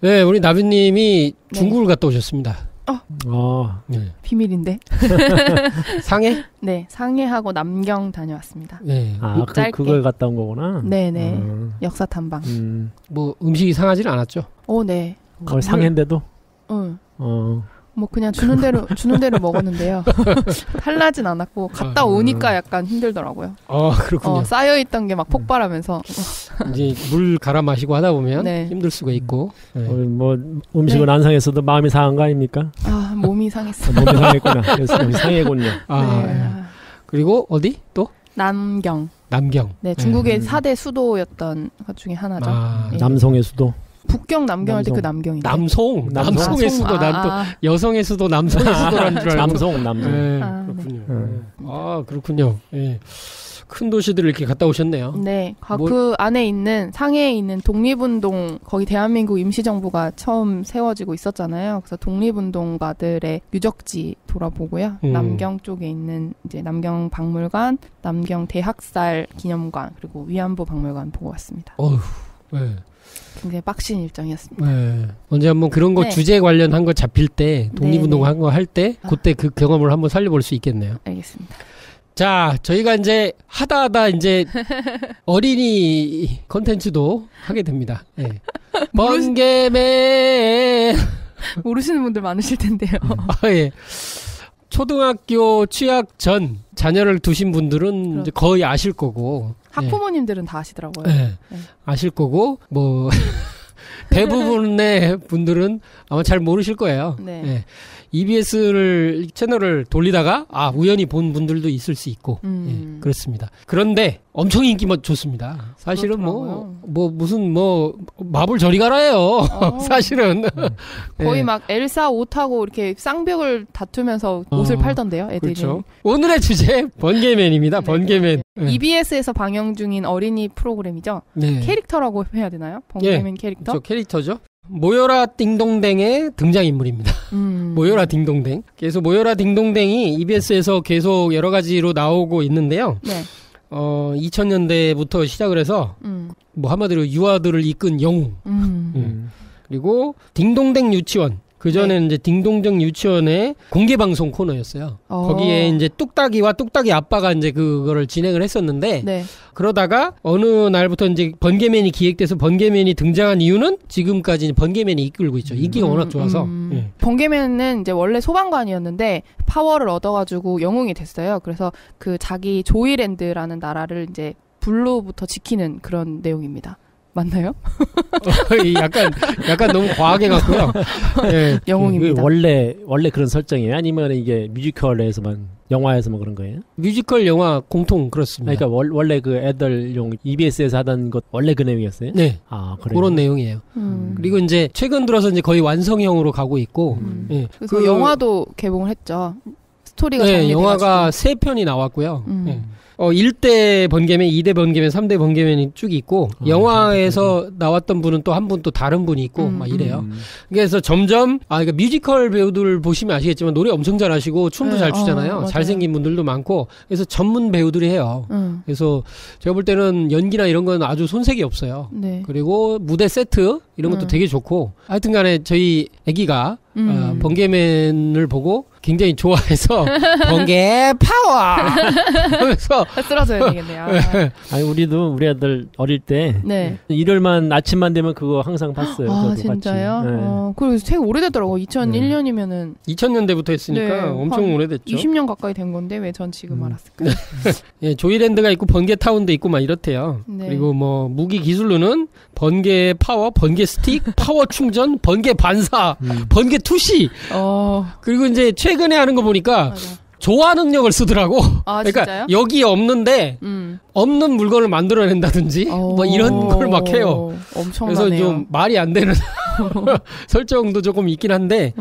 네, 우리 나비님이 중국을 갔다 오셨습니다. 네. 비밀인데. 상해? 네, 상해하고 남경 다녀왔습니다. 네. 그걸 갔다 온 거구나. 네네. 역사 탐방. 뭐 음식이 상하지는 않았죠? 네. 상해인데도? 응. 뭐 그냥 주는 대로 먹었는데요. 탈나진 않았고 갔다 오니까 약간 힘들더라고요. 그렇군요. 쌓여있던 게 막 폭발하면서 이제 물 갈아 마시고 하다 보면 힘들 수가 있고. 뭐 음식은 안 상했어도 마음이 상한 거 아닙니까? 몸이 상했어요. 몸이 상했구나. 그래서 상해군요. 그리고 어디 또? 남경. 네, 중국의 4대 수도였던 것 중에 하나죠. 남송의 수도. 북경 남경 할 때 그 남경인데. 남송의 수도. 난 또 여성의 수도 남성의 수도라는 줄 알고. 남송. 그렇군요. 그렇군요. 네. 큰 도시들을 이렇게 갔다 오셨네요. 네. 그 안에 있는 상해에 있는 독립운동, 거기 대한민국 임시정부가 처음 세워지고 있었잖아요. 그래서 독립운동가들의 유적지 돌아보고요. 남경 쪽에 있는 이제 남경 박물관, 남경 대학살 기념관, 그리고 위안부 박물관 보고 왔습니다. 네. 굉장히 빡신 일정이었습니다. 네. 언제 한번 그런 거 주제 관련한 거 잡힐 때, 독립운동 한 거 할 때, 그때 그 경험을 한번 살려볼 수 있겠네요. 알겠습니다. 자, 저희가 이제 하다 이제 어린이 컨텐츠도 하게 됩니다. 네. 번개맨. 모르시는 분들 많으실 텐데요. 예. 초등학교 취학 전 자녀를 두신 분들은 이제 거의 아실 거고. 학부모님들은 다 아시더라고요. 네. 아실 거고, 뭐, 대부분의 분들은 아마 잘 모르실 거예요. 네. EBS를 채널을 돌리다가 우연히 본 분들도 있을 수 있고 그렇습니다. 그런데 엄청 인기가 좋습니다. 사실은 무슨 마블 저리 가라예요. 사실은 거의 막 엘사 옷하고 이렇게 쌍벽을 다투면서 옷을 팔던데요, 애들이. 그렇죠. 오늘의 주제 번개맨입니다. 번개맨. EBS에서 방영 중인 어린이 프로그램이죠. 캐릭터라고 해야 되나요? 번개맨 캐릭터? 그렇죠. 캐릭터죠. 모여라 딩동댕의 등장인물입니다. 모여라 딩동댕. 그래서 모여라 딩동댕이 EBS에서 계속 여러 가지로 나오고 있는데요. 2000년대부터 시작을 해서 뭐 한마디로 유아들을 이끈 영웅. 그리고 딩동댕 유치원. 그전에는 이제 딩동댕 유치원의 공개방송 코너였어요. 거기에 이제 뚝딱이와 뚝딱이 아빠가 이제 그거를 진행을 했었는데, 그러다가 어느 날부터 이제 번개맨이 기획돼서 번개맨이 등장한 이유는 지금까지 번개맨이 이끌고 있죠. 인기가 워낙 좋아서. 번개맨은 이제 원래 소방관이었는데 파워를 얻어가지고 영웅이 됐어요. 그래서 그 자기 조이랜드라는 나라를 이제 불로부터 지키는 그런 내용입니다. 맞나요? 약간 너무 과하게 갔고요. 네. 영웅입니다. 원래 그런 설정이에요? 아니면 이게 뮤지컬에서만, 영화에서만 그런 거예요? 뮤지컬 영화 공통 그렇습니다. 그러니까 원래 그 애들용 EBS에서 하던 것 원래 그 내용이었어요? 네. 그래요? 그런 내용이에요. 그리고 이제 최근 들어서 이제 거의 완성형으로 가고 있고. 그래서 영화도 개봉을 했죠. 스토리가 정리돼가지고. 영화가 3편이 나왔고요. 1대 번개맨, 2대 번개맨, 3대 번개맨이 쭉 있고, 영화에서 나왔던 분은 또 한 분 또 다른 분이 있고, 막 이래요. 그래서 점점, 그러니까 뮤지컬 배우들 보시면 아시겠지만 노래 엄청 잘하시고, 춤도 잘 추잖아요. 잘생긴 분들도 많고, 그래서 전문 배우들이 해요. 그래서 제가 볼 때는 연기나 이런 건 아주 손색이 없어요. 그리고 무대 세트, 이런 것도 되게 좋고, 하여튼 간에 저희 애기가, 번개맨을 보고 굉장히 좋아해서 번개 파워 하면서 쓰러져야 되겠네요. 아니 우리 아들 어릴 때 일요일만 아침만 되면 그거 항상 봤어요. 진짜요? 그리고 되게 오래됐더라고. 2001년이면은 2000년대부터 했으니까 엄청 오래됐죠. 20년 가까이 된 건데 왜 전 지금 알았을까요? 조이랜드가 있고 번개 타운도 있고 막 이렇대요. 그리고 뭐 무기 기술로는 번개 파워, 번개 스틱, 파워 충전, 번개 반사, 번개 투시. 그리고 이제 최근에 하는 거 보니까 조화 능력을 쓰더라고. 그러니까 진짜요? 여기 없는데 없는 물건을 만들어낸다든지 뭐 이런 걸 막 해요. 엄청나네요. 그래서 좀 말이 안 되는 설정도 조금 있긴 한데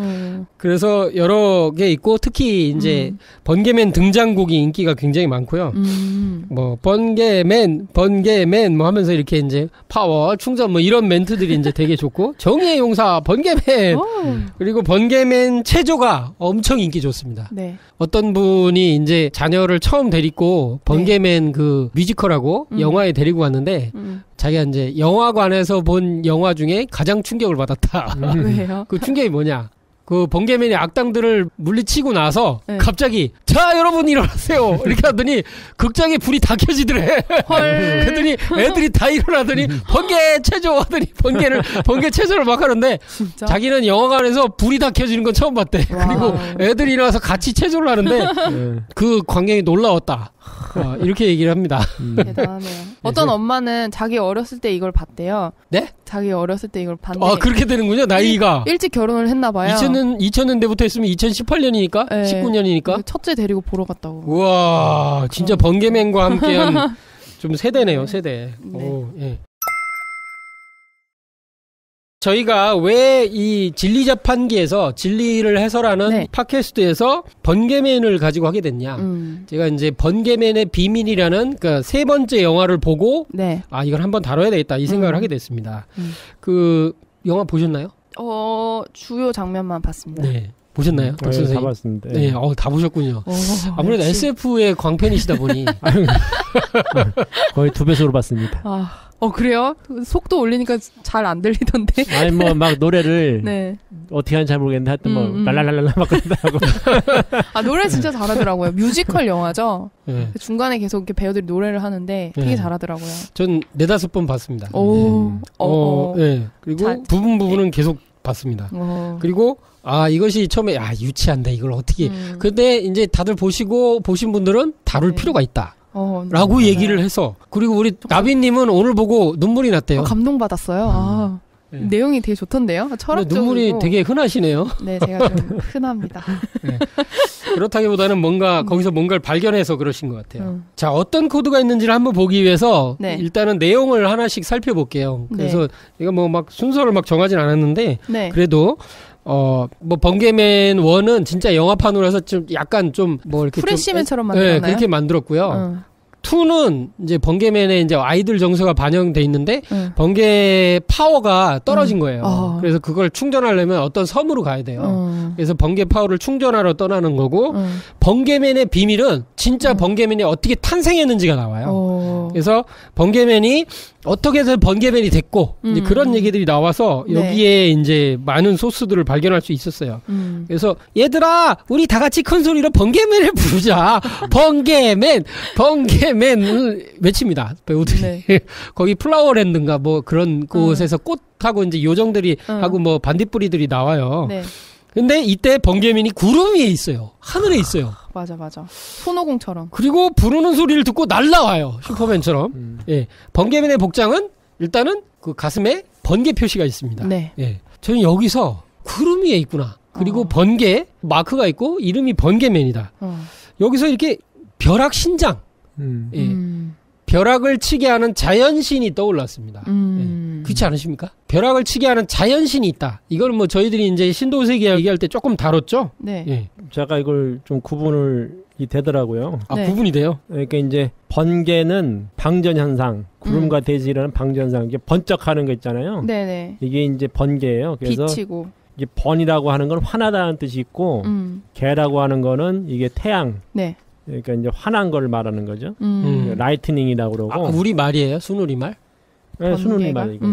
그래서 여러 개 있고 특히 이제 번개맨 등장곡이 인기가 굉장히 많고요. 뭐 번개맨 뭐 하면서 이렇게 이제 파워 충전 뭐 이런 멘트들이 이제 되게 좋고 정의의 용사 번개맨 그리고 번개맨 체조가 엄청 인기 좋습니다. 어떤 분이 이제 자녀를 처음 데리고 번개맨 그 뮤지컬하고 영화에 데리고 갔는데 자기가 이제 영화관에서 본 영화 중에 가장 충격을 받았다. 왜요? 그 충격이 뭐냐? 그 번개맨이 악당들을 물리치고 나서 네. 갑자기 자 여러분 일어나세요 이렇게 하더니 극장에 불이 다 켜지더래. 그랬더니 애들이 다 일어나더니 번개 체조 하더니 번개 체조를 막 하는데 진짜? 자기는 영화관에서 불이 다 켜지는 건 처음 봤대. 와. 그리고 애들이 일어나서 같이 체조를 하는데 그 광경이 놀라웠다. 이렇게 얘기를 합니다. 대단하네요. 어떤 엄마는 자기 어렸을 때 이걸 봤대요. 네? 자기 어렸을 때 이걸 봤는데 그렇게 되는군요. 나이가. 일찍 결혼을 했나 봐요. 2000년대부터 했으면 2018년이니까? 네. 19년이니까? 첫째 데리고 보러 갔다고. 우와, 진짜 번개맨과 함께한 좀 세대네요, 세대. 네. 오, 예. 저희가 왜 이 진리자판기에서 진리를 해설하는 네. 팟캐스트에서 번개맨을 가지고 하게 됐냐. 제가 이제 번개맨의 비밀이라는 그 세 번째 영화를 보고 네. 이걸 한번 다뤄야 되겠다 이 생각을 하게 됐습니다. 그 영화 보셨나요? 주요 장면만 봤습니다. 네. 보셨나요? 네, 다 봤습니다. 네, 다 보셨군요. 아무래도 역시. SF의 광팬이시다 보니. 거의 2배속으로 봤습니다. 그래요? 속도 올리니까 잘 안 들리던데. 아니, 뭐, 막 노래를 네. 어떻게 하는지 잘 모르겠는데 하여튼 뭐, 랄랄랄랄라 막 그러더라고. 노래 진짜 잘하더라고요. 뮤지컬 영화죠. 네. 중간에 계속 이렇게 배우들이 노래를 하는데 되게 네. 잘하더라고요. 전 4-5번 봤습니다. 네. 그리고 부분은 계속 봤습니다. 그리고 이것이 처음에 유치한데 이걸 어떻게 근데 이제 다들 보신 분들은 다룰 네. 필요가 있다. 라고 맞아요. 얘기를 해서 그리고 우리 나비님은 오늘 보고 눈물이 났대요. 감동받았어요. 네. 내용이 되게 좋던데요. 철학적이고. 눈물이 되게 흔하시네요. 네, 제가 좀 흔합니다. 네. 그렇다기보다는 거기서 뭔가를 발견해서 그러신 것 같아요. 자, 어떤 코드가 있는지를 한번 보기 위해서 네. 일단은 내용을 하나씩 살펴볼게요. 그래서 네. 이거 뭐 막 순서를 막 정하진 않았는데 네. 그래도 뭐 번개맨 1은 진짜 영화판으로 해서 좀 약간 좀 뭐 이렇게 프레시맨처럼 네, 만들었나요? 그렇게 만들었고요. 2는 이제 번개맨의 이제 아이들 정서가 반영돼 있는데 번개 파워가 떨어진 거예요. 그래서 그걸 충전하려면 어떤 섬으로 가야 돼요. 그래서 번개 파워를 충전하러 떠나는 거고 번개맨의 비밀은 진짜 번개맨이 어떻게 탄생했는지가 나와요. 그래서 번개맨이 어떻게 해서 번개맨이 됐고 이제 그런 얘기들이 나와서 여기에 이제 많은 소스들을 발견할 수 있었어요. 그래서 얘들아 우리 다 같이 큰 소리로 번개맨을 부르자. 번개맨을 외칩니다. 배우들이. 네. 거기 플라워랜드인가 뭐 그런 곳에서 꽃하고 이제 요정들이 하고 뭐 반딧불이들이 나와요. 네. 근데 이때 번개맨이 구름 위에 있어요. 하늘에 있어요. 맞아. 손오공처럼. 그리고 부르는 소리를 듣고 날라와요. 슈퍼맨처럼. 예. 번개맨의 복장은 일단은 그 가슴에 번개 표시가 있습니다. 네. 예. 저는 여기서 구름 위에 있구나. 그리고 번개 마크가 있고 이름이 번개맨이다. 여기서 이렇게 벼락 신장. 예. 벼락을 치게 하는 자연신이 떠올랐습니다. 예. 그렇지 않으십니까? 벼락을 치게 하는 자연신이 있다. 이걸 뭐 저희들이 이제 신도세계 얘기할 때 조금 다뤘죠? 네. 예. 제가 이걸 좀 구분을 되더라고요. 네. 구분이 돼요? 그러니까 이제 번개는 방전현상, 구름과 대지라는 방전현상, 이게 번쩍하는 거 있잖아요. 네네. 이게 이제 번개예요. 그래서 비치고. 이게 번이라고 하는 건 화나다는 뜻이 있고, 개라고 하는 거는 이게 태양. 네. 그러니까 이제 환한 걸 말하는 거죠. 라이트닝이라고 그러고. 우리 말이에요? 순우리 말? 네, 순우리 말 이거.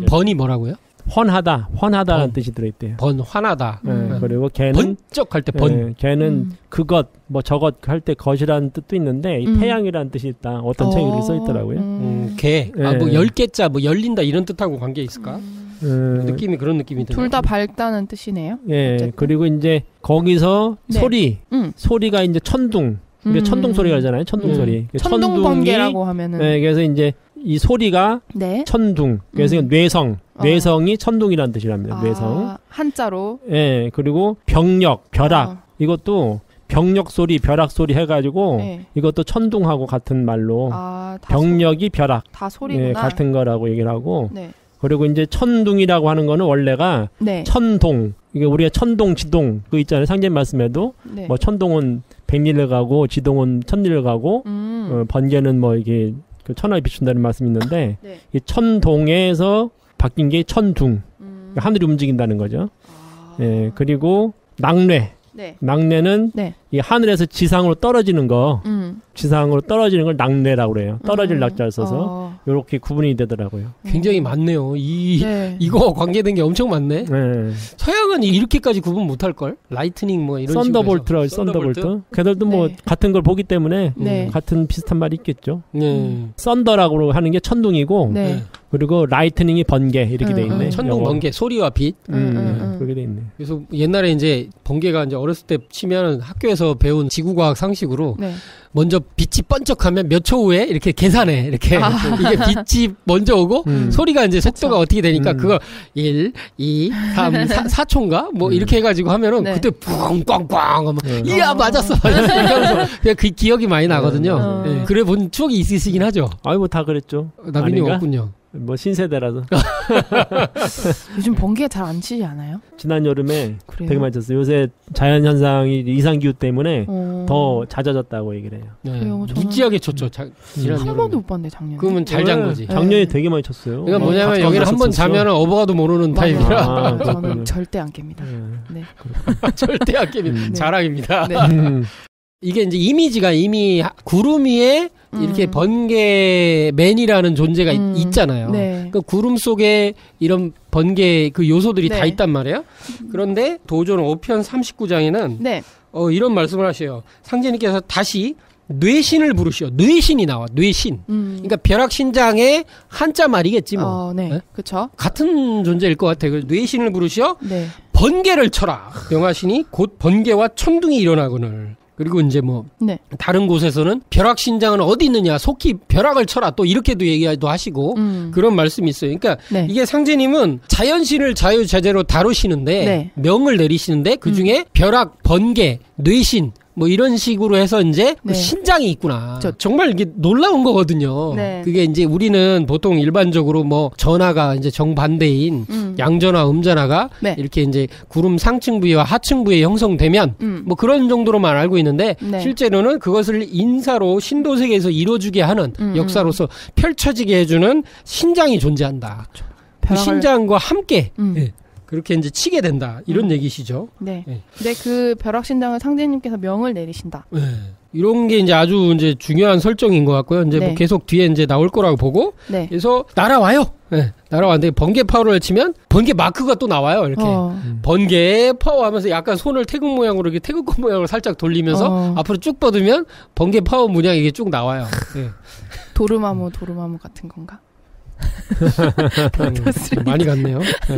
번이 뭐라고요? 환하다라는 뜻이 들어있대요. 화나다. 그리고 개는 번쩍할 때 번. 개는 그것, 뭐 저것 할 때 것이라는 뜻도 있는데 이 태양이라는 뜻이 있다. 어떤 책에 그렇게 써 있더라고요. 개. 뭐 10개자 뭐 열린다 이런 뜻하고 관계 있을까? 느낌이 그런 느낌이 드네요. 둘 다 밝다는 뜻이네요. 예. 어쨌든. 그리고 이제 거기서 네. 소리가 이제 천둥. 우리가 천둥 소리가 하잖아요. 천둥 소리. 천둥 번개라고 하면은. 네, 그래서 이제 이 소리가 네. 천둥. 그래서 뇌성이 천둥이라는 뜻이랍니다. 뇌성. 한자로. 예. 그리고 병력, 벼락. 이것도 병력 소리, 벼락 소리 해가지고 네. 이것도 천둥하고 같은 말로 다 병력이 벼락. 다 소리구나. 예, 같은 거라고 얘기를 하고. 네. 그리고 이제 천둥이라고 하는 거는 원래가 네. 천동. 이게 우리가 천동, 지동 그 있잖아요. 상제 말씀에도 네. 뭐 천동은 백리를 가고 지동은 천리를 가고 번개는 뭐 이게 그 천하에 비춘다는 말씀이 있는데 네. 이 천동에서 바뀐 게 천둥. 하늘이 움직인다는 거죠. 예, 그리고 낙뢰. 네. 낙뢰는 네. 이 하늘에서 지상으로 떨어지는 거, 지상으로 떨어지는 걸 낙뢰라고 그래요. 떨어질 낙자를 써서 이렇게 구분이 되더라고요. 굉장히 많네요. 네. 이거 관계된 게 엄청 많네. 네. 서양은 이렇게까지 구분 못할 걸. 라이트닝 뭐 이런 썬더볼트라 썬더볼트. 걔들도 뭐 네. 같은 걸 보기 때문에 네. 같은 비슷한 말이 있겠죠. 네. 썬더라고 하는 게 천둥이고 네. 그리고 라이트닝이 번개 이렇게 돼 있네. 천둥 영어. 번개 소리와 빛. 그렇게 돼 있네. 그래서 옛날에 이제 번개가 이제 어렸을 때 치면 학교에서 배운 지구과학 상식으로 네. 먼저 빛이 번쩍하면 몇 초 후에 이렇게 계산해. 이렇게 이게 빛이 먼저 오고 소리가 이제 속도가 어떻게 되니까 그거 1, 2, 3, 4초인가? 뭐 이렇게 해가지고 하면은 네. 그때 뿡꽝꽝 하면 이야 맞았어. 이렇게 하면서 그냥 그 기억이 많이 나거든요. 네. 그래 본 추억이 있으시긴 하죠. 아이고 다 그랬죠. 나비님 없군요. 뭐 신세대라서. 요즘 번개 잘 안 치지 않아요? 지난 여름에 그래요? 되게 많이 쳤어요. 요새 자연 현상이 이상기후 때문에 더 잦아졌다고 얘기를 해요. 네. 그래요? 저는 무지하게 쳤죠. 지난 한 여름에. 번도 못 봤는데 작년에. 그러면 잘 잔 거지. 작년에 되게 많이 쳤어요. 그러니까 뭐냐면 여기는 한 번 자면 어버가도 모르는 맞아요. 타입이라 저는 절대 안 깹니다. 네. 절대 안 깹니다. 네. 자랑입니다. 네. 이게 이제 이미지가 이미 구름 위에 이렇게 번개맨이라는 존재가 있잖아요. 네. 그 구름 속에 이런 번개 그 요소들이 네. 다 있단 말이에요. 그런데 도전 5편 39장에는 네. 이런 말씀을 하셔요. 상제님께서 다시 뇌신을 부르시오. 뇌신이 나와. 뇌신. 그러니까 벼락신장의 한자 말이겠지 뭐. 네. 네? 그렇죠. 같은 존재일 것 같아요. 뇌신을 부르시오. 네. 번개를 쳐라. 명하시니 곧 번개와 천둥이 일어나거늘. 그리고 이제 뭐 네. 다른 곳에서는 벼락신장은 어디 있느냐 속히 벼락을 쳐라 또 이렇게도 얘기도 하시고 그런 말씀이 있어요. 그러니까 네. 이게 상제님은 자연신을 자유자재로 다루시는데 네. 명을 내리시는데 그중에 벼락, 번개, 뇌신 뭐 이런 식으로 해서 이제 네. 신장이 있구나. 정말 이게 놀라운 거거든요. 네. 그게 이제 우리는 보통 일반적으로 뭐 전하가 이제 정반대인 양전화, 음전화가 네. 이렇게 이제 구름 상층 부위와 하층 부위에 형성되면 뭐 그런 정도로만 알고 있는데 네. 실제로는 그것을 인사로 신도 세계에서 이루어주게 하는 역사로서 펼쳐지게 해주는 신장이 존재한다. 그 신장과 함께 예, 그렇게 이제 치게 된다. 이런 얘기시죠. 네. 네. 네, 그 벼락신장을 상제님께서 명을 내리신다. 네. 이런 게 이제 아주 이제 중요한 설정인 것 같고요. 이제 네. 뭐 계속 뒤에 이제 나올 거라고 보고. 네. 그래서 날아와요. 네. 날아왔는데 번개 파워를 치면 번개 마크가 또 나와요. 이렇게. 번개 파워 하면서 약간 손을 태극 모양으로 이렇게 태극권 모양으로 살짝 돌리면서 앞으로 쭉 뻗으면 번개 파워 문양이 이게 쭉 나와요. 네. 도르마무 같은 건가? 많이 갔네요. 네.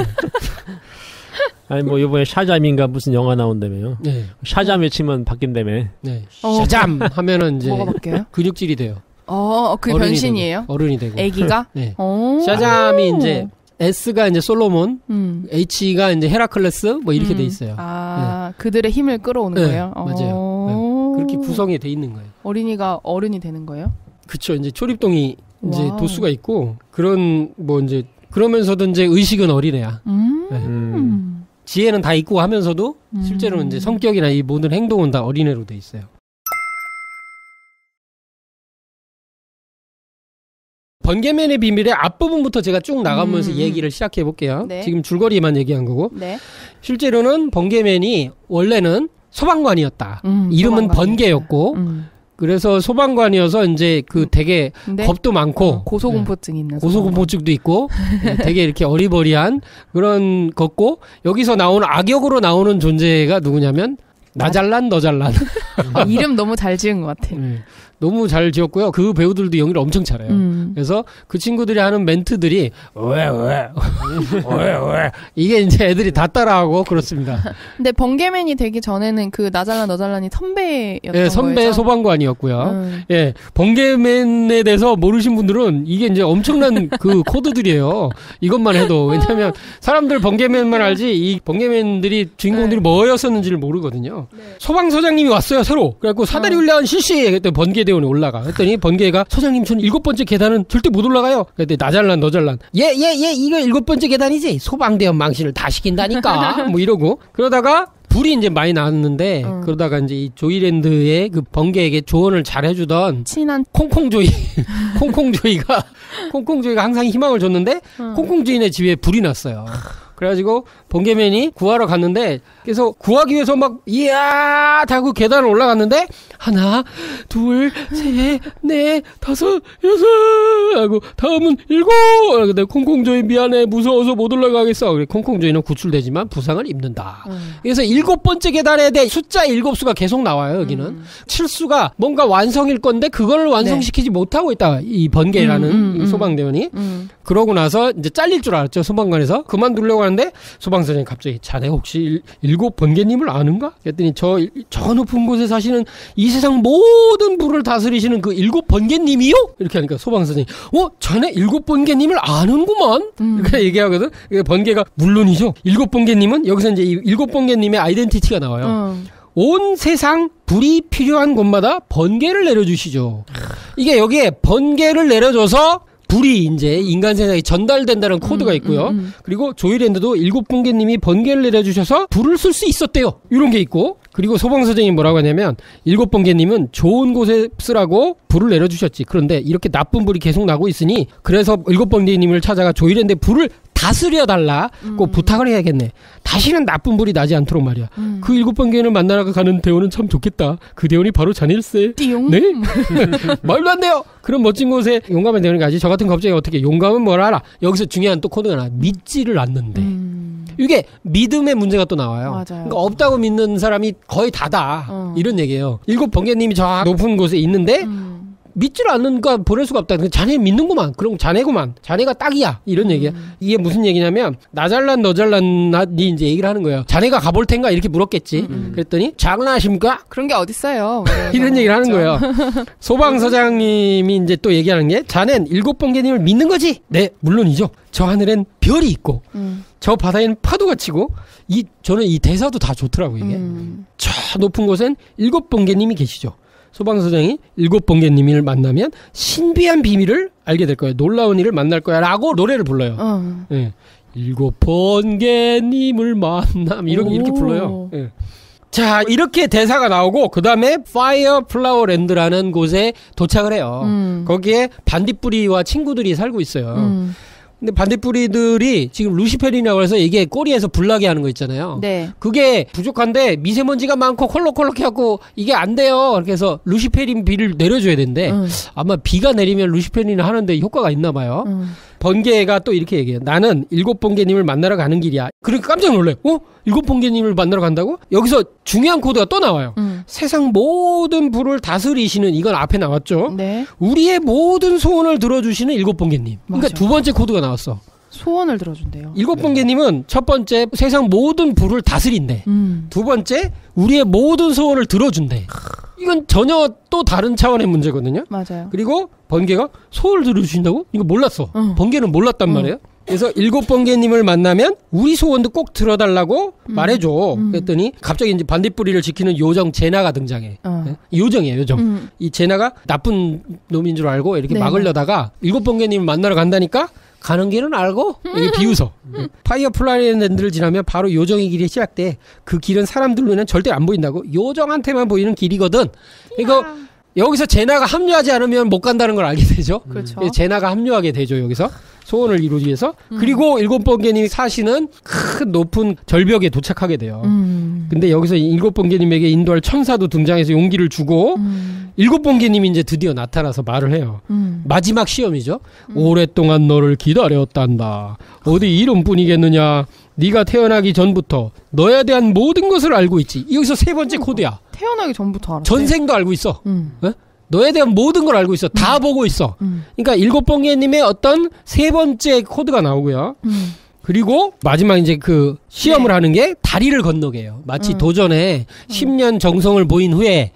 아니 뭐 이번에 샤잠인가 무슨 영화 나온다며요. 네. 샤잠 치면 바뀐다며. 네. 샤잠 하면은 이제 뭐가 바뀌어요? 근육질이 돼요. 그 변신이에요? 어른이 되고. 애기가? 네. 샤잠이 이제 S가 이제 솔로몬, H가 이제 헤라클레스 뭐 이렇게 돼 있어요. 아, 네. 그들의 힘을 끌어오는 네, 거예요? 맞아요. 네. 그렇게 구성이 돼 있는 거예요. 어린이가 어른이 되는 거예요? 그쵸. 이제 초립동이 이제 와우. 도수가 있고 그런 뭐 이제 그러면서도 이제 의식은 어린애야. 네. 지혜는 다 있고 하면서도 실제로는 이제 성격이나 이 모든 행동은 다 어린애로 돼 있어요. 번개맨의 비밀의 앞부분부터 제가 쭉 나가면서 얘기를 시작해 볼게요. 네. 지금 줄거리만 얘기한 거고. 네. 실제로는 번개맨이 원래는 소방관이었다. 이름은 번개였고 그래서 소방관이어서 이제 그 되게 겁도 많고 고소공포증 있는 고소공포증도 있고 되게 이렇게 어리버리한 그런 거고 여기서 나오는 악역으로 나오는 존재가 누구냐면 나 잘난 너 잘난 이름 너무 잘 지은 것 같아. 너무 잘 지었고요. 그 배우들도 연기를 엄청 잘해요. 그래서 그 친구들이 하는 멘트들이 왜 이게 이제 애들이 다 따라하고 그렇습니다. 근데 번개맨이 되기 전에는 그 나잘란 너잘란이 선배였던 네, 선배 거예요. 소방관이었고요. 예, 번개맨에 대해서 모르신 분들은 이게 이제 엄청난 그 코드들이에요. 이것만 해도 왜냐하면 사람들 번개맨만 알지 이 번개맨들이 주인공들이 뭐였었는지를 모르거든요. 소방서장님이 왔어요 새로. 그래갖고 사다리 훈련 실시. 그때 번개대원이 올라가. 그랬더니 번개가 소장님 저는 7번째 계단은 절대 못 올라가요. 그랬더니 나 잘난 너 잘난. 예 이거 7번째 계단이지. 소방대원 망신을 다 시킨다니까. 뭐 이러고 그러다가 불이 이제 많이 나왔는데 그러다가 이제 이 조이랜드의 그 번개에게 조언을 잘 해주던 친한 콩콩조이 콩콩조이가 항상 희망을 줬는데 콩콩조이네 집에 불이 났어요. 그래가지고 번개맨이 구하러 갔는데 그래서 구하기 위해서 막 이야 하고 계단을 올라갔는데 하나 둘 셋 넷 다섯 여섯 하고 다음은 7 근데 콩콩조이 미안해 무서워서 못 올라가겠어. 그래 콩콩조이는 구출되지만 부상을 입는다. 그래서 7번째 계단에 대해 숫자 7수가 계속 나와요. 여기는 7수가 뭔가 완성일 건데 그걸 완성시키지 못하고 있다. 이 번개라는 이 소방대원이 그러고 나서 이제 잘릴 줄 알았죠. 소방관에서 그만두려고 하는데 소방서장이 갑자기 자네 혹시 7번개님을 아는가? 그랬더니 저 높은 곳에 사시는 이 세상 모든 불을 다스리시는 그 7번개님이요? 이렇게 하니까 소방서장이 자네 7번개님을 아는구만? 이렇게 얘기하거든. 번개가 물론이죠. 7번개님은 여기서 이제 이 7번개님의 아이덴티티가 나와요. 온 세상 불이 필요한 곳마다 번개를 내려주시죠. 이게 여기에 번개를 내려줘서 불이 이제 인간 세상에 전달된다는 코드가 있고요. 그리고 조이랜드도 7번개님이 번개를 내려주셔서 불을 쓸 수 있었대요. 이런 게 있고 그리고 소방서장이 뭐라고 하냐면 7번개님은 좋은 곳에 쓰라고 불을 내려주셨지. 그런데 이렇게 나쁜 불이 계속 나고 있으니 그래서 7번개님을 찾아가 조이랜드의 불을 다스려달라고 부탁을 해야겠네. 다시는 나쁜 불이 나지 않도록 말이야. 그 7번개를 만나러 가는 대원은 참 좋겠다. 그 대원이 바로 자네일세. 띠용. 네? 말도 안 돼요. 그런 멋진 곳에 용감한 대원이 가지. 저 같은 겁쟁이 어떻게 용감은 뭘 알아. 여기서 중요한 또 코드가 나와. 믿지를 않는데. 이게 믿음의 문제가 또 나와요. 맞아요. 그러니까 없다고 믿는 사람이 거의 다다. 이런 얘기예요. 7번개님이 저 높은 곳에 있는데 믿지를 않는가 보낼 수가 없다. 자네 믿는구만. 그럼 자네구만. 자네가 딱이야. 이런 얘기야. 이게 무슨 얘기냐면 나 잘난 너 잘난이 이제 얘기를 하는 거예요. 자네가 가볼 텐가 이렇게 물었겠지. 그랬더니 장난하십니까? 그런 게 어딨어요. 이런 얘기를 하는 거예요. 소방서장님이 이제 또 얘기하는 게 자넨 7번개님을 믿는 거지? 네, 물론이죠. 저 하늘엔 별이 있고 저 바다에는 파도가 치고 저는 이 대사도 다 좋더라고요. 이게. 저 높은 곳엔 7번개님이 계시죠. 소방서장이 7번개님을 만나면 신비한 비밀을 알게 될 거예요. 놀라운 일을 만날 거야 라고 노래를 불러요. 네. 7번개님을 만남 이렇게 불러요. 네. 자 이렇게 대사가 나오고 그 다음에 파이어플라워랜드라는 곳에 도착을 해요. 거기에 반딧불이와 친구들이 살고 있어요. 근데 반딧불이들이 지금 루시페린이라고 해서 이게 꼬리에서 불나게 하는 거 있잖아요. 네. 그게 부족한데 미세먼지가 많고 콜록콜록 해갖고 이게 안 돼요. 그렇게 해서 루시페린 비를 내려줘야 되는데 아마 비가 내리면 루시페린을 하는데 효과가 있나 봐요. 번개가 또 이렇게 얘기해요. 나는 7번개님을 만나러 가는 길이야. 그러니까 깜짝 놀래요. 7번개님을 만나러 간다고? 여기서 중요한 코드가 또 나와요. 세상 모든 불을 다스리시는 이건 앞에 나왔죠. 네. 우리의 모든 소원을 들어주시는 7번개님. 그러니까 두 번째 코드가 나왔어. 소원을 들어준대요. 7번개님은 첫 번째 세상 모든 불을 다스린대. 두 번째 우리의 모든 소원을 들어준대. 이건 전혀 또 다른 차원의 문제거든요. 맞아요. 그리고 번개가 소원을 들어주신다고? 이거 몰랐어. 번개는 몰랐단 말이에요. 그래서 7번개님을 만나면 우리 소원도 꼭 들어달라고 말해줘. 그랬더니 갑자기 이제 반딧불이를 지키는 요정 제나가 등장해. 네? 요정이에요, 요정. 이 제나가 나쁜 놈인 줄 알고 이렇게 막으려다가 7번개님을 만나러 간다니까 가는 길은 알고 이게 비웃어. 파이어플라이랜드를 지나면 바로 요정의 길이 시작돼. 그 길은 사람들 눈에는 절대 안 보인다고. 요정한테만 보이는 길이거든. 이거 여기서 제나가 합류하지 않으면 못 간다는 걸 알게 되죠. 그렇죠. 제나가 합류하게 되죠. 여기서 소원을 이루기 위해서. 그리고 7번개님이 사시는 큰 높은 절벽에 도착하게 돼요. 근데 여기서 7번개님에게 인도할 천사도 등장해서 용기를 주고 7번개님이 이제 드디어 나타나서 말을 해요. 마지막 시험이죠. 오랫동안 너를 기다렸단다. 어디 이름뿐이겠느냐. 네가 태어나기 전부터 너에 대한 모든 것을 알고 있지. 여기서 세 번째 코드야. 태어나기 전부터 알았어요. 전생도 알고 있어. 너에 대한 모든 걸 알고 있어. 다 보고 있어. 그러니까 7번개님의 어떤 세 번째 코드가 나오고요. 그리고 마지막 이제 그 시험을 하는 게 다리를 건너게 해요. 마치 도전에 10년 정성을 보인 후에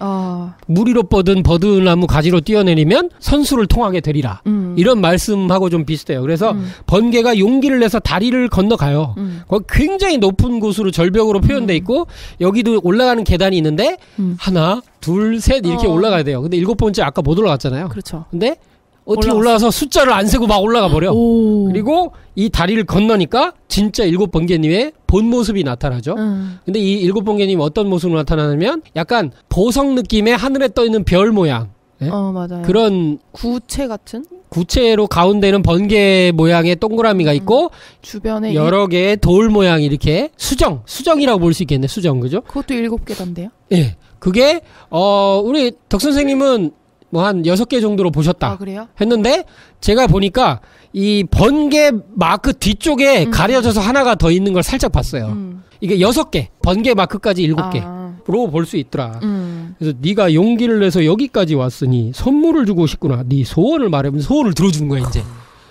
물 위로 뻗은 버드나무 가지로 뛰어내리면 선수를 통하게 되리라. 이런 말씀하고 좀 비슷해요. 그래서 번개가 용기를 내서 다리를 건너가요. 거기 굉장히 높은 곳으로 절벽으로 표현돼 있고 여기도 올라가는 계단이 있는데 하나, 둘, 셋 이렇게 올라가야 돼요. 근데 7번째 아까 못 올라갔잖아요. 그렇죠. 근데 어떻게 올라가서 숫자를 안 세고 막 올라가 버려. 그리고 이 다리를 건너니까 진짜 7번개님의 본 모습이 나타나죠. 근데 이 7번개님이 어떤 모습으로 나타나냐면 약간 보석 느낌의 하늘에 떠 있는 별 모양. 네? 맞아요. 그런 구체 같은? 구체로 가운데는 번개 모양의 동그라미가 있고 주변에 여러 개의 돌 모양이 이렇게 수정이라고 볼 수 있겠네. 수정, 그죠? 그것도 7개던데요? 예. 그게 우리 덕 선생님은 뭐 한 6개 정도로 보셨다. 아, 그래요? 했는데 제가 보니까 이 번개 마크 뒤쪽에 가려져서 하나가 더 있는 걸 살짝 봤어요. 이게 6개, 번개 마크까지 7개로 볼 수 있더라. 그래서 네가 용기를 내서 여기까지 왔으니 선물을 주고 싶구나. 네 소원을 말하면 소원을 들어주는 거야 이제.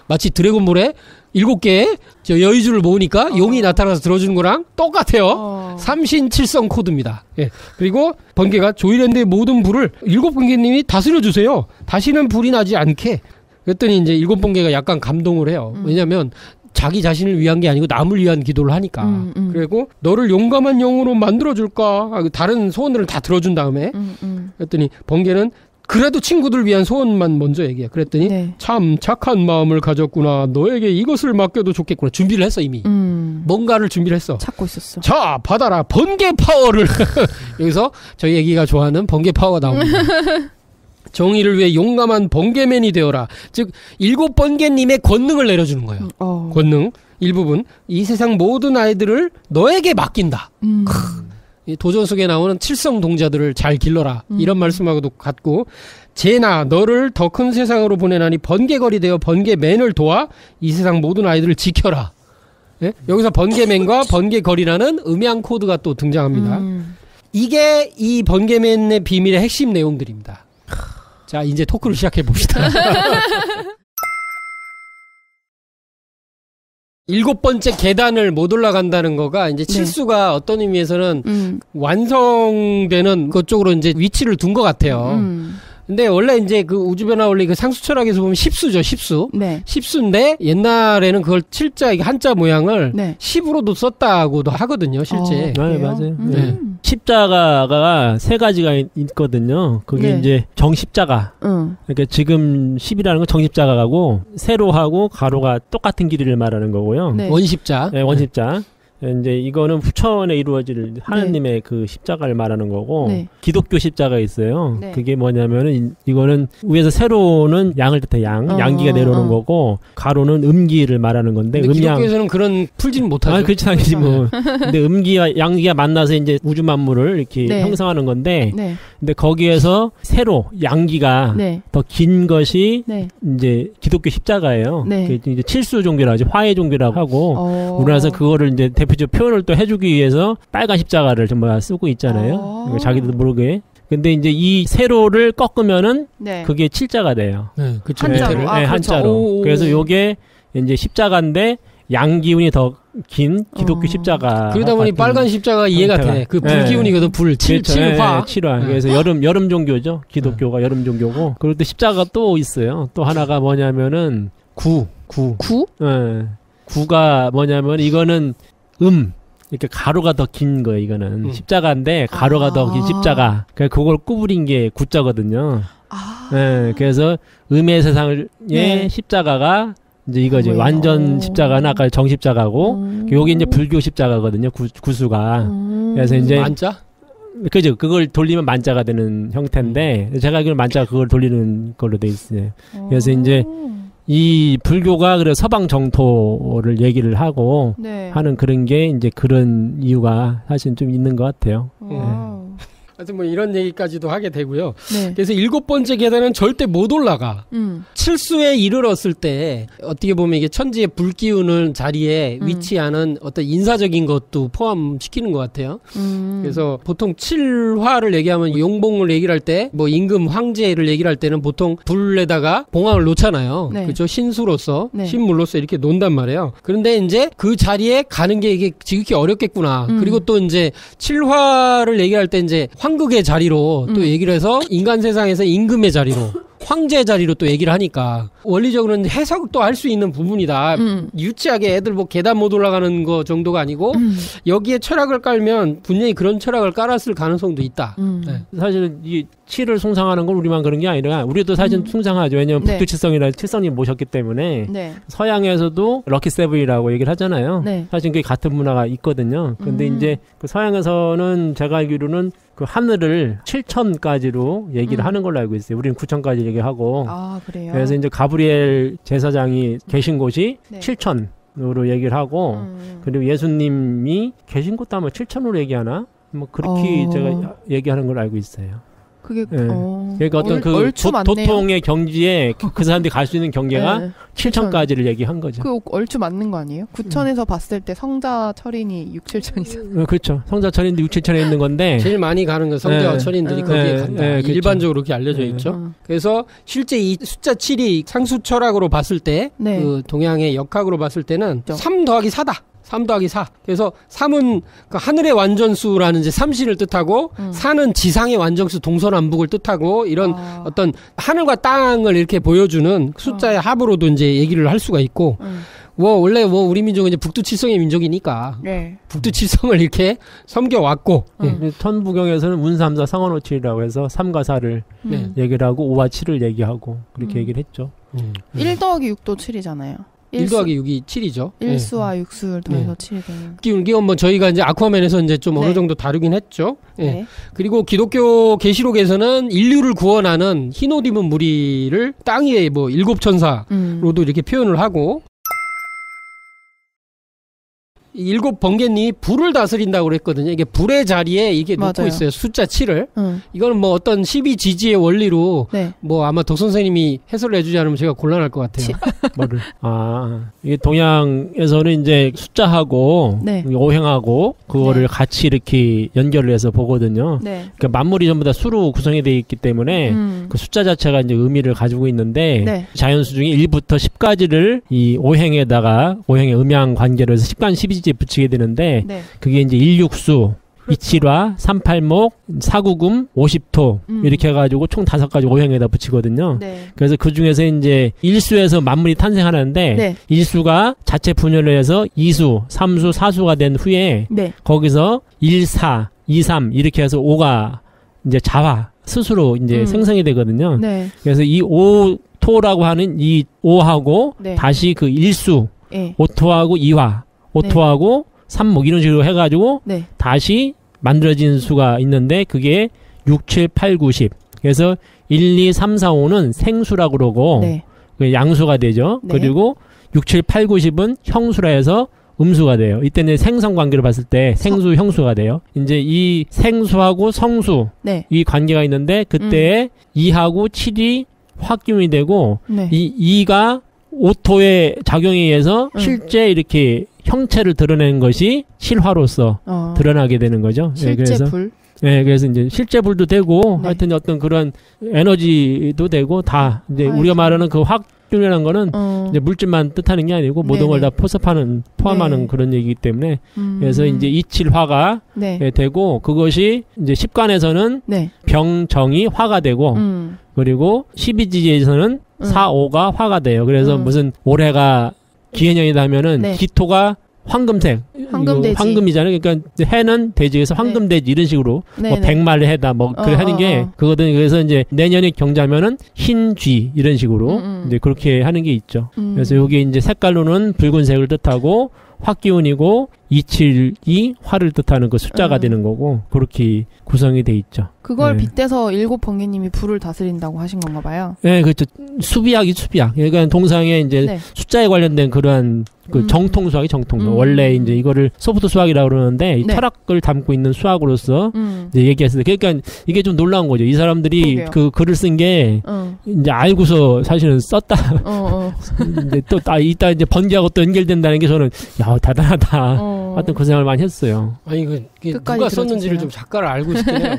마치 드래곤볼에 7개의 저 여의주를 모으니까 용이 나타나서 들어주는 거랑 똑같아요. 삼신칠성 코드입니다. 예. 그리고 번개가 조이랜드의 모든 불을 7번개님이 다스려 주세요. 다시는 불이 나지 않게. 그랬더니 이제 7번개가 약간 감동을 해요. 왜냐면 자기 자신을 위한 게 아니고 남을 위한 기도를 하니까. 그리고 너를 용감한 영으로 만들어줄까? 다른 소원들을 다 들어준 다음에 그랬더니 번개는 그래도 친구들 위한 소원만 먼저 얘기해. 그랬더니 네. 참 착한 마음을 가졌구나. 너에게 이것을 맡겨도 좋겠구나. 준비를 했어 이미. 뭔가를 준비를 했어. 찾고 있었어. 자, 받아라. 번개 파워를. 여기서 저희 애기가 좋아하는 번개 파워가 나옵니다. 정의를 위해 용감한 번개맨이 되어라. 즉 7번개님의 권능을 내려주는 거예요. 권능 일부분. 이 세상 모든 아이들을 너에게 맡긴다. 이 도전 속에 나오는 칠성 동자들을 잘 길러라. 이런 말씀하고도 같고, 제나 너를 더 큰 세상으로 보내나니 번개걸이 되어 번개맨을 도와 이 세상 모든 아이들을 지켜라. 예? 여기서 번개맨과 번개걸이라는 음양 코드가 또 등장합니다. 이게 이 번개맨의 비밀의 핵심 내용들입니다. 자, 이제 토크를 시작해 봅시다. 7번째 계단을 못 올라간다는 거가 이제 칠수가 어떤 의미에서는 완성되는 그쪽으로 이제 위치를 둔 것 같아요. 근데 원래 이제 그 우주변화 원리 그 상수 철학에서 보면 10수죠, 10수. 네. 10수인데 옛날에는 그걸 칠자, 한자 모양을 10으로도 썼다고도 하거든요, 실제. 네, 맞아요. 네. 십자가가 3가지가 있거든요. 그게 이제 정십자가. 그러니까 지금 10이라는 건 정십자가고, 세로하고 가로가 똑같은 길이를 말하는 거고요. 네. 원십자. 네, 원십자. 이제 이거는 후천에 이루어질 하나님의 그 십자가를 말하는 거고 기독교 십자가 있어요. 그게 뭐냐면은 이거는 위에서 세로는 양을 뜻해 양기가 내려오는 거고 가로는 음기를 말하는 건데 기독교에서는 그런 풀지는 못하죠. 아, 그렇지 않지 뭐. 근데 음기와 양기가 만나서 이제 우주 만물을 이렇게 형성하는 건데 근데 거기에서 세로 양기가 더 긴 것이 이제 기독교 십자가예요. 그게 이제 칠수 종교라고 하죠. 화해 종교라고 하고 우리나라에서 그거를 이제 대표적 표현을 또 해주기 위해서 빨간 십자가를 정말 쓰고 있잖아요. 자기들도 모르게. 근데 이제 이 세로를 꺾으면은 그게 칠자가 돼요. 그쵸. 한자로. 한자로. 그래서 요게 이제 십자가인데 양기운이 더 긴 기독교 십자가. 그러다 보니 빨간 십자가 이해가 돼. 그 불기운이거든. 불, 칠화. 칠화. 그래서 여름 종교죠. 기독교가 여름 종교고. 그리고 또 십자가 또 있어요. 또 하나가 뭐냐면은 구? 네. 구가 뭐냐면 이거는 이렇게 가로가 더 긴 거예요, 이거는. 십자가인데, 가로가 더 긴 십자가. 그걸 구부린 게 구자거든요. 네, 그래서 음의 세상의 십자가가 이제 이거지. 완전 십자가는 아까 정십자가고, 여기 이제 불교 십자가거든요, 구수가. 그래서 이제. 만자? 그죠. 그걸 돌리면 만자가 되는 형태인데, 제가 알기로는 만자가 그걸 돌리는 걸로 돼 있어요. 그래서 이제, 이 불교가 그래 서방 정토를 얘기를 하고 하는 그런 게 이제 그런 이유가 사실 좀 있는 것 같아요. 하여튼 뭐 이런 얘기까지도 하게 되고요. 그래서 7번째 계단은 절대 못 올라가. 칠수에 이르렀을 때 어떻게 보면 이게 천지의 불 기우는 자리에 위치하는 어떤 인사적인 것도 포함시키는 것 같아요. 그래서 보통 칠화를 얘기하면 용봉을 얘기를 할 때 뭐 임금 황제를 얘기를 할 때는 보통 불에다가 봉황을 놓잖아요. 그렇죠? 신수로서 신물로서 이렇게 논단 말이에요. 그런데 이제 그 자리에 가는 게 이게 지극히 어렵겠구나. 그리고 또 이제 칠화를 얘기할 때 이제 황극의 자리로 또 얘기를 해서 인간 세상에서 임금의 자리로 황제 자리로 또 얘기를 하니까 원리적으로는 해석도 할 수 있는 부분이다. 유치하게 애들 뭐 계단 못 올라가는 거 정도가 아니고 여기에 철학을 깔면 분명히 그런 철학을 깔았을 가능성도 있다. 사실 이 칠을 숭상하는 건 우리만 그런 게 아니라 우리도 사실 숭상하죠. 왜냐하면 북두칠성이라 칠성님 모셨기 때문에 서양에서도 럭키 세븐이라고 얘기를 하잖아요. 사실 그게 같은 문화가 있거든요. 근데 이제 그 서양에서는 제가 알기로는 그 하늘을 7천까지로 얘기를 하는 걸로 알고 있어요. 우리는 9천까지 얘기하고. 아, 그래요? 그래서 이제 가브리엘 제사장이 계신 곳이 네. 7천으로 얘기를 하고, 그리고 예수님이 계신 곳도 아마 7천으로 얘기하나? 뭐 그렇게 제가 얘기하는 걸로 알고 있어요. 그게 그러니까 어떤 그 도통의 경지에 그 사람들이 갈 수 있는 경계가 네. 7천까지를 얘기한 거죠. 그 얼추 맞는 거 아니에요? 9천에서 봤을 때 성자 철인이 6, 7천이잖아요. 그렇죠. 성자 철인도 6, 7천에 있는 건데 제일 많이 가는 건 성자와 철인들이 거기에 간다. 그렇죠. 일반적으로 그렇게 알려져 있죠. 그래서 실제 이 숫자 7이 상수 철학으로 봤을 때 그 동양의 역학으로 봤을 때는 3 더하기 4다. 3 더하기 4. 그래서 3은 그 하늘의 완전수라는 이제 삼신을 뜻하고 4는 지상의 완전수 동서남북을 뜻하고 이런 어떤 하늘과 땅을 이렇게 보여주는 숫자의 합으로도 이제 얘기를 할 수가 있고 원래 우리 민족은 이제 북두칠성의 민족이니까 네. 북두칠성을 이렇게 섬겨왔고 천부경에서는 운삼사 상원오칠이라고 해서 3과 4를 얘기를 하고 5와 7을 얘기하고 그렇게 얘기를 했죠. 1 더하기 6도 7이잖아요. 1 더하기 6이 7이죠. 1수와 6수를 더해서 7이 되는. 이건 뭐 저희가 이제 아쿠아맨에서 이제 좀 어느 정도 다루긴 했죠. 네. 그리고 기독교 계시록에서는 인류를 구원하는 흰 옷 입은 무리를 땅 위에 뭐 7천사로도 이렇게 표현을 하고 7 번개님이 불을 다스린다고 그랬거든요. 이게 불의 자리에 이게 놓고 있어요. 숫자 7을. 이거는 뭐 어떤 12지지의 원리로 뭐 아마 도 선생님이 해설을 해주지 않으면 제가 곤란할 것 같아요. 뭐를? 이게 동양에서는 이제 숫자하고 오행하고 그거를 같이 이렇게 연결을 해서 보거든요. 그러니까 만물이 전부 다 수로 구성이 되어 있기 때문에 그 숫자 자체가 이제 의미를 가지고 있는데 자연수 중에 1부터 10까지를 이 오행에다가 오행의 음양 관계로 해서 10간 12지지에 붙이게 되는데 그게 이제 일육수, 이칠화, 삼팔목, 사구금, 50토 이렇게 해가지고 총 5가지 오행에다 붙이거든요. 그래서 그 중에서 이제 일수에서 만물이 탄생하는데 일수가 자체 분열을 해서 2수, 3수, 4수가 된 후에 거기서 1, 4, 2, 3 이렇게 해서 5가 이제 자화 스스로 이제 생성이 되거든요. 그래서 이 5토라고 하는 이 5하고 다시 그 일수 5토하고 2화 5토하고 3목 이런 식으로 해가지고 다시 만들어진 수가 있는데 그게 6, 7, 8, 9, 10 그래서 1, 2, 3, 4, 5는 생수라고 그러고 그 양수가 되죠. 그리고 6, 7, 8, 9, 10은 형수라 해서 음수가 돼요. 이때는 생성 관계로 봤을 때 생수, 형수가 돼요. 이제 이 생수하고 성수 이 관계가 있는데 그때 2하고 7이 화기운이 되고 이 2가 오토의 작용에 의해서 실제 이렇게 형체를 드러내는 것이 실화로서 드러나게 되는 거죠. 실제 그래서, 불? 그래서 이제 실제 불도 되고 하여튼 어떤 그런 에너지도 되고 다 이제 우리가 말하는 그 화균이라는 거는 이제 물질만 뜻하는 게 아니고 모든 걸 다 포함하는 그런 얘기이기 때문에 그래서 이제 이칠화가 되고 그것이 이제 십간에서는 병정이 화가 되고 그리고 12지지에서는 4, 5가 화가 돼요. 그래서 무슨 올해가 기해년이다 하면은 기토가 황금색, 황금이잖아요. 그러니까 해는 돼지에서 황금돼지 이런 식으로 뭐 백말 해다 뭐 그래 하는 게 그거든. 그래서 이제 내년에 경자면은 흰쥐 이런 식으로 이제 그렇게 하는 게 있죠. 그래서 여기 이제 색깔로는 붉은색을 뜻하고 화기운이고 27이 화를 뜻하는 그 숫자가 되는 거고 그렇게 구성이 돼 있죠. 그걸 빗대서 7 번개님이 불을 다스린다고 하신 건가 봐요. 네, 그렇죠. 수비학이 수비학. 그러니까 동상에 이제 숫자에 관련된 그러한 그 정통 수학이 정통. 원래 이제 이거를 소프트 수학이라고 그러는데 이 철학을 담고 있는 수학으로서 이제 얘기했어요. 그러니까 이게 좀 놀라운 거죠. 이 사람들이 그 글을 쓴 게 이제 알고서 사실은 썼다. 이제 또 이따 이제 번개하고 또 연결된다는 게 저는 야 대단하다. 하여튼 그 생각을 많이 했어요. 아니 누가 썼는지를 좀 작가를 알고 싶긴 해요.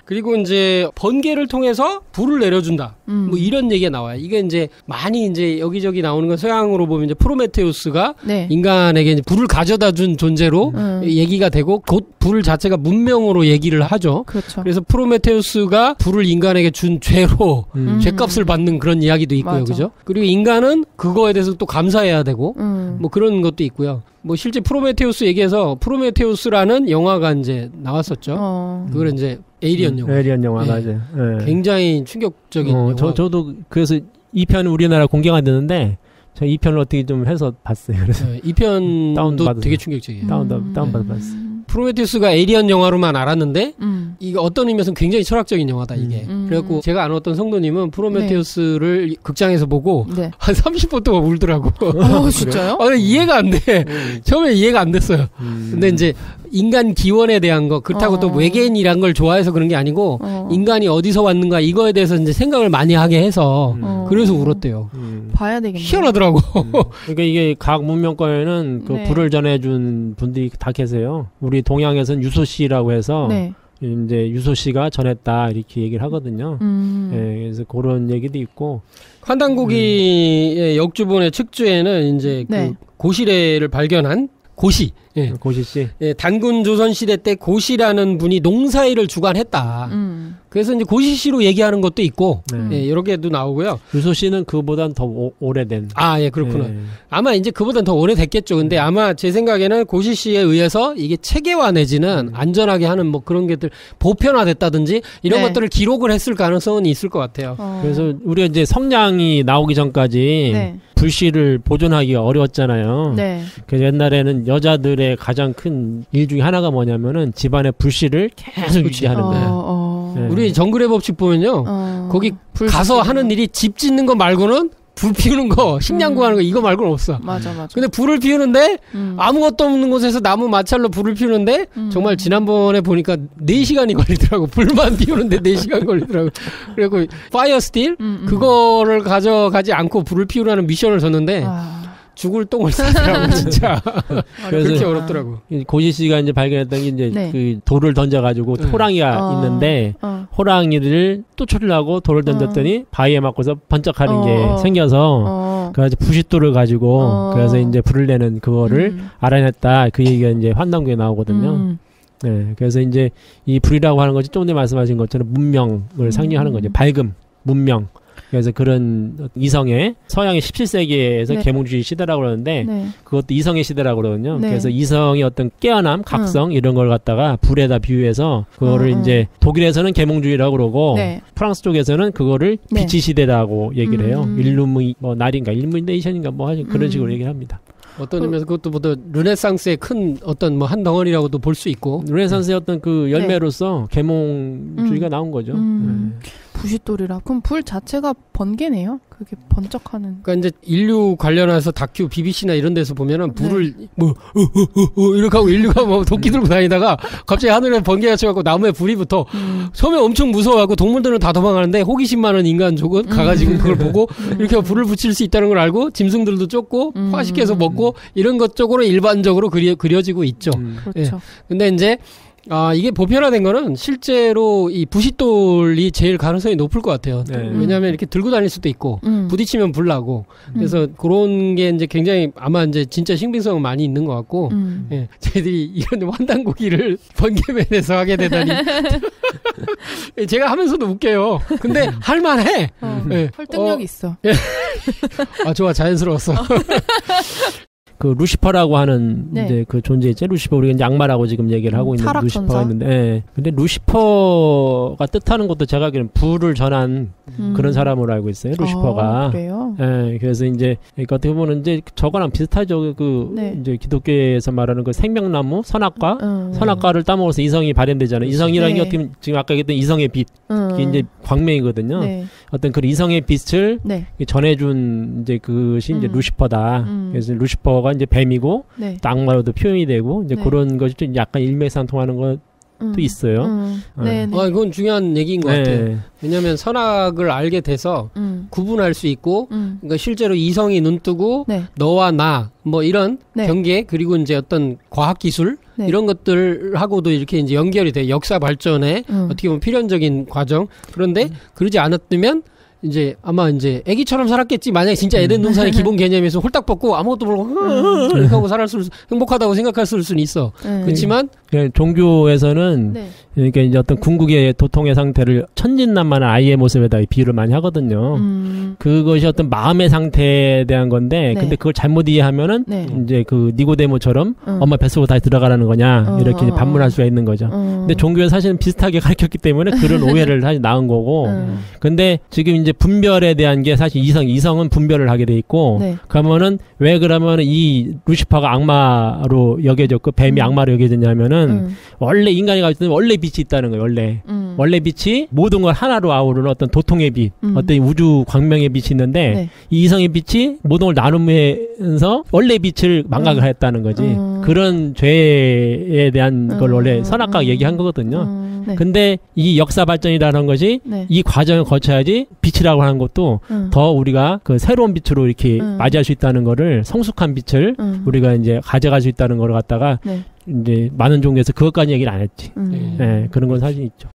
그리고 이제 번개를 통해서 불을 내려준다. 뭐 이런 얘기가 나와요. 이게 이제 많이 이제 여기저기 나오는 건 서양으로 보면 이제 프로메테우스가 인간에게 이제 불을 가져다 준 존재로 얘기가 되고 곧 불 자체가 문명으로 얘기를 하죠. 그렇죠. 그래서 프로메테우스가 불을 인간에게 준 죄로 죄값을 받는 그런 이야기도 있고요. 그죠? 그리고 인간은 그거에 대해서 또 감사해야 되고 뭐 그런 것도 있고요. 뭐 실제 프로메테우스 얘기해서 프로메테우스라는 영화가 이제 나왔었죠. 그걸 이제 에이리언 영화. 에이리언 영화 맞아요. 굉장히 충격적인 영화. 저도 그래서 2편 우리나라 공개가 되는데 저 2편을 어떻게 좀 해서 봤어요. 그래서 2편도 되게 충격적이에요. 다운받아 봤어요. 프로메테우스가 에이리언 영화로만 알았는데 이게 어떤 의미에서는 굉장히 철학적인 영화다 이게. 그래갖고 제가 아는 어떤 성도님은 프로메테우스를 네. 극장에서 보고 네. 한 30분 동안 울더라고. 진짜요? 이해가 안 돼. 처음에 이해가 안 됐어요. 근데 이제 인간 기원에 대한 거 그렇다고 또 외계인이란 걸 좋아해서 그런 게 아니고 인간이 어디서 왔는가 이거에 대해서 이제 생각을 많이 하게 해서 그래서 울었대요. 봐야 되겠네. 희한하더라고. 그러니까 이게 각 문명권에는 그 네. 불을 전해준 분들이 다 계세요. 우리 동양에서는 유소씨라고 해서 네. 이제 유소씨가 전했다 이렇게 얘기를 하거든요. 예, 그래서 그런 얘기도 있고 환단고기의 역주본의 측주에는 이제 네. 그 고시래를 발견한 고시. 예. 고시씨. 예, 단군 조선 시대 때 고시라는 분이 농사일을 주관했다. 그래서 이제 고시씨로 얘기하는 것도 있고, 예, 이렇게도 나오고요. 유소씨는 그보단 더 오래된. 아, 예, 그렇구나. 예. 아마 이제 그보단 더 오래됐겠죠. 근데 아마 제 생각에는 고시씨에 의해서 이게 체계화 내지는 안전하게 하는 뭐 그런 게들 보편화됐다든지 이런 네. 것들을 기록을 했을 가능성은 있을 것 같아요. 그래서 우리가 이제 성냥이 나오기 전까지 네. 불씨를 보존하기가 어려웠잖아요. 네. 그래서 옛날에는 여자들의 가장 큰 일 중에 하나가 뭐냐면은 집안에 불씨를 계속 유지하는 거예요. 네. 우리 정글의 법칙 보면요. 거기 가서 하는 일이 집 짓는 거 말고는 불 피우는 거, 식량 구하는 거 이거 말고는 없어. 맞아. 근데 불을 피우는데 아무것도 없는 곳에서 나무 마찰로 불을 피우는데 정말 지난번에 보니까 4시간이 걸리더라고. 불만 피우는데 4시간 걸리더라고. 그리고 파이어 스틸 그거를 가져가지 않고 불을 피우라는 미션을 줬는데 죽을 똥을 싸더라고 진짜. 그래서 그렇게 어렵더라고. 고시 씨가 이제 발견했던 게 이제 네. 그 돌을 던져가지고 호랑이가 있는데 호랑이를 또 추리하고 돌을 던졌더니 바위에 맞고서 번쩍하는 게 생겨서 그래서 부싯돌을 가지고 그래서 이제 불을 내는 그거를 알아냈다. 그 얘기가 이제 환단고에 나오거든요. 네, 그래서 이제 이 불이라고 하는 것이 좀 전에 말씀하신 것처럼 문명을 상징하는 거죠. 밝음, 문명. 그래서 그런 이성의 서양의 17세기에서 네. 계몽주의 시대라고 그러는데 네. 그것도 이성의 시대라고 그러거든요. 네. 그래서 이성의 어떤 깨어남, 각성 이런 걸 갖다가 불에다 비유해서 그거를 이제 독일에서는 계몽주의라고 그러고 네. 프랑스 쪽에서는 그거를 네. 빛의 시대라고 얘기를 해요. 일루미 뭐 날인가 일루미네이션인가 뭐 그런 식으로 얘기를 합니다. 어떤 의미에서 그것도 뭐 르네상스의 큰 어떤 뭐 한 덩어리라고도 볼 수 있고 르네상스의 어떤 그 열매로서 계몽주의가 나온 거죠. 부싯돌이라 그럼 불 자체가 번개네요. 그게 번쩍하는. 그러니까 이제 인류 관련해서 다큐 BBC나 이런 데서 보면은 불을 뭐 이렇게 하고 인류가 뭐 도끼 들고 다니다가 갑자기 하늘에 번개가 쳐갖고 나무에 불이 붙어. 처음에 엄청 무서워하고 동물들은 다 도망가는데 호기심 많은 인간족은 가가지고 그걸 보고 이렇게 불을 붙일 수 있다는 걸 알고 짐승들도 쫓고 화식해서 먹고 이런 것 쪽으로 일반적으로 그려지고 있죠. 그렇죠. 예. 근데 이제 이게 보편화된 거는 실제로 이 부싯돌이 제일 가능성이 높을 것 같아요. 네. 왜냐하면 이렇게 들고 다닐 수도 있고, 부딪히면 불 나고, 그래서 그런 게 이제 굉장히 아마 이제 진짜 신빙성은 많이 있는 것 같고, 예. 저희들이 이런 환단고기를 번개맨에서 하게 되다니. 제가 하면서도 웃겨요. 근데 할만해. 예. 설득력이 있어. 예. 좋아. 자연스러웠어. 그 루시퍼라고 하는 네. 이제 그 존재 있죠. 루시퍼 우리가 이제 악마라고 지금 얘기를 하고 있는 루시퍼가 있는데, 예. 근데 루시퍼가 뜻하는 것도 제가 알기로는 불을 전한 그런 사람으로 알고 있어요. 루시퍼가. 그래요? 예. 그래서 이제 그러니까 어떻게 보면 이제 저거랑 비슷하죠. 그 네. 이제 기독교에서 말하는 그 생명나무 선악과, 선악과를 따먹어서 이성이 발현되잖아요. 이성이라는 게 어떻게 지금 아까 얘기했던 이성의 빛, 이게 이제 광명이거든요. 네. 어떤 그 이성의 빛을 네. 전해준 이제 그것이 이제 루시퍼다. 그래서 루시퍼가 이제 뱀이고 네. 또 악마로도 표현이 되고 이제 네. 그런 것이 좀 약간 일맥상통하는 것도 있어요. 네. 그건 중요한 얘기인 것 같아요. 왜냐하면 선악을 알게 돼서 구분할 수 있고, 그러니까 실제로 이성이 눈 뜨고 네. 너와 나 뭐 이런 네. 경계 그리고 이제 어떤 과학 기술 네. 이런 것들하고도 이렇게 이제 연결이 돼요. 역사 발전에 어떻게 보면 필연적인 과정. 그런데 그러지 않았다면. 이제 아마 이제 애기처럼 살았겠지. 만약에 진짜 에덴 동산의 기본 개념에서 홀딱 벗고 아무것도 모르고 이렇게 하고 행복하다고 생각할 수는 있어. 그렇지만 종교에서는 네. 그러니까 이제 어떤 궁극의 도통의 상태를 천진난만한 아이의 모습에다 비유를 많이 하거든요. 그것이 어떤 마음의 상태에 대한 건데, 네. 근데 그걸 잘못 이해하면은 네. 이제 그 니고데모처럼 엄마 뱃속으로 다시 들어가라는 거냐 이렇게 반문할 수가 있는 거죠. 근데 종교에 사실은 비슷하게 가르쳤기 때문에 그런 오해를 사실 낳은 거고. 근데 지금 이제 분별에 대한 게 사실 이성은 분별을 하게 돼 있고, 네. 그러면은 왜 그러면 이 루시퍼가 악마로 여겨졌고 뱀이 악마로 여겨졌냐면은 원래 인간이 가지고 있는 원래 빛이 있다는 거예요. 원래 빛이 모든 걸 하나로 아우르는 어떤 도통의 빛, 어떤 우주 광명의 빛이 있는데 네. 이 이성의 빛이 모든 걸 나누면서 원래 빛을 망각을 했다는 거지. 그런 죄에 대한 걸 원래 선악과가 얘기한 거거든요. 네. 근데 이 역사 발전이라는 것이 네. 이 과정을 거쳐야지 빛이라고 하는 것도 더 우리가 그 새로운 빛으로 이렇게 맞이할 수 있다는 거를 성숙한 빛을 우리가 이제 가져갈 수 있다는 걸 갖다가 네. 이제 많은 종교에서 그것까지 얘기를 안 했지. 네, 그런 건 사실 있죠.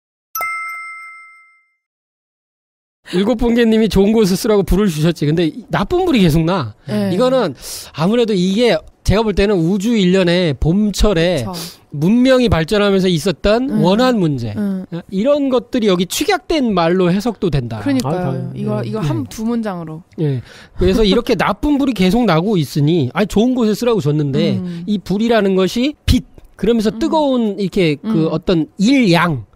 일곱 번개님이 좋은 곳을 쓰라고 불을 주셨지. 근데 나쁜 불이 계속 나. 네. 이거는 아무래도 이게 제가 볼 때는 우주 일련의 봄철에 문명이 발전하면서 있었던 원한 문제 이런 것들이 여기 축약된 말로 해석도 된다. 그러니까요. 이거 한 두 문장으로. 예. 그래서 이렇게 나쁜 불이 계속 나고 있으니 좋은 곳에 쓰라고 줬는데 이 불이라는 것이 빛 그러면서 뜨거운 이렇게 그 어떤 일양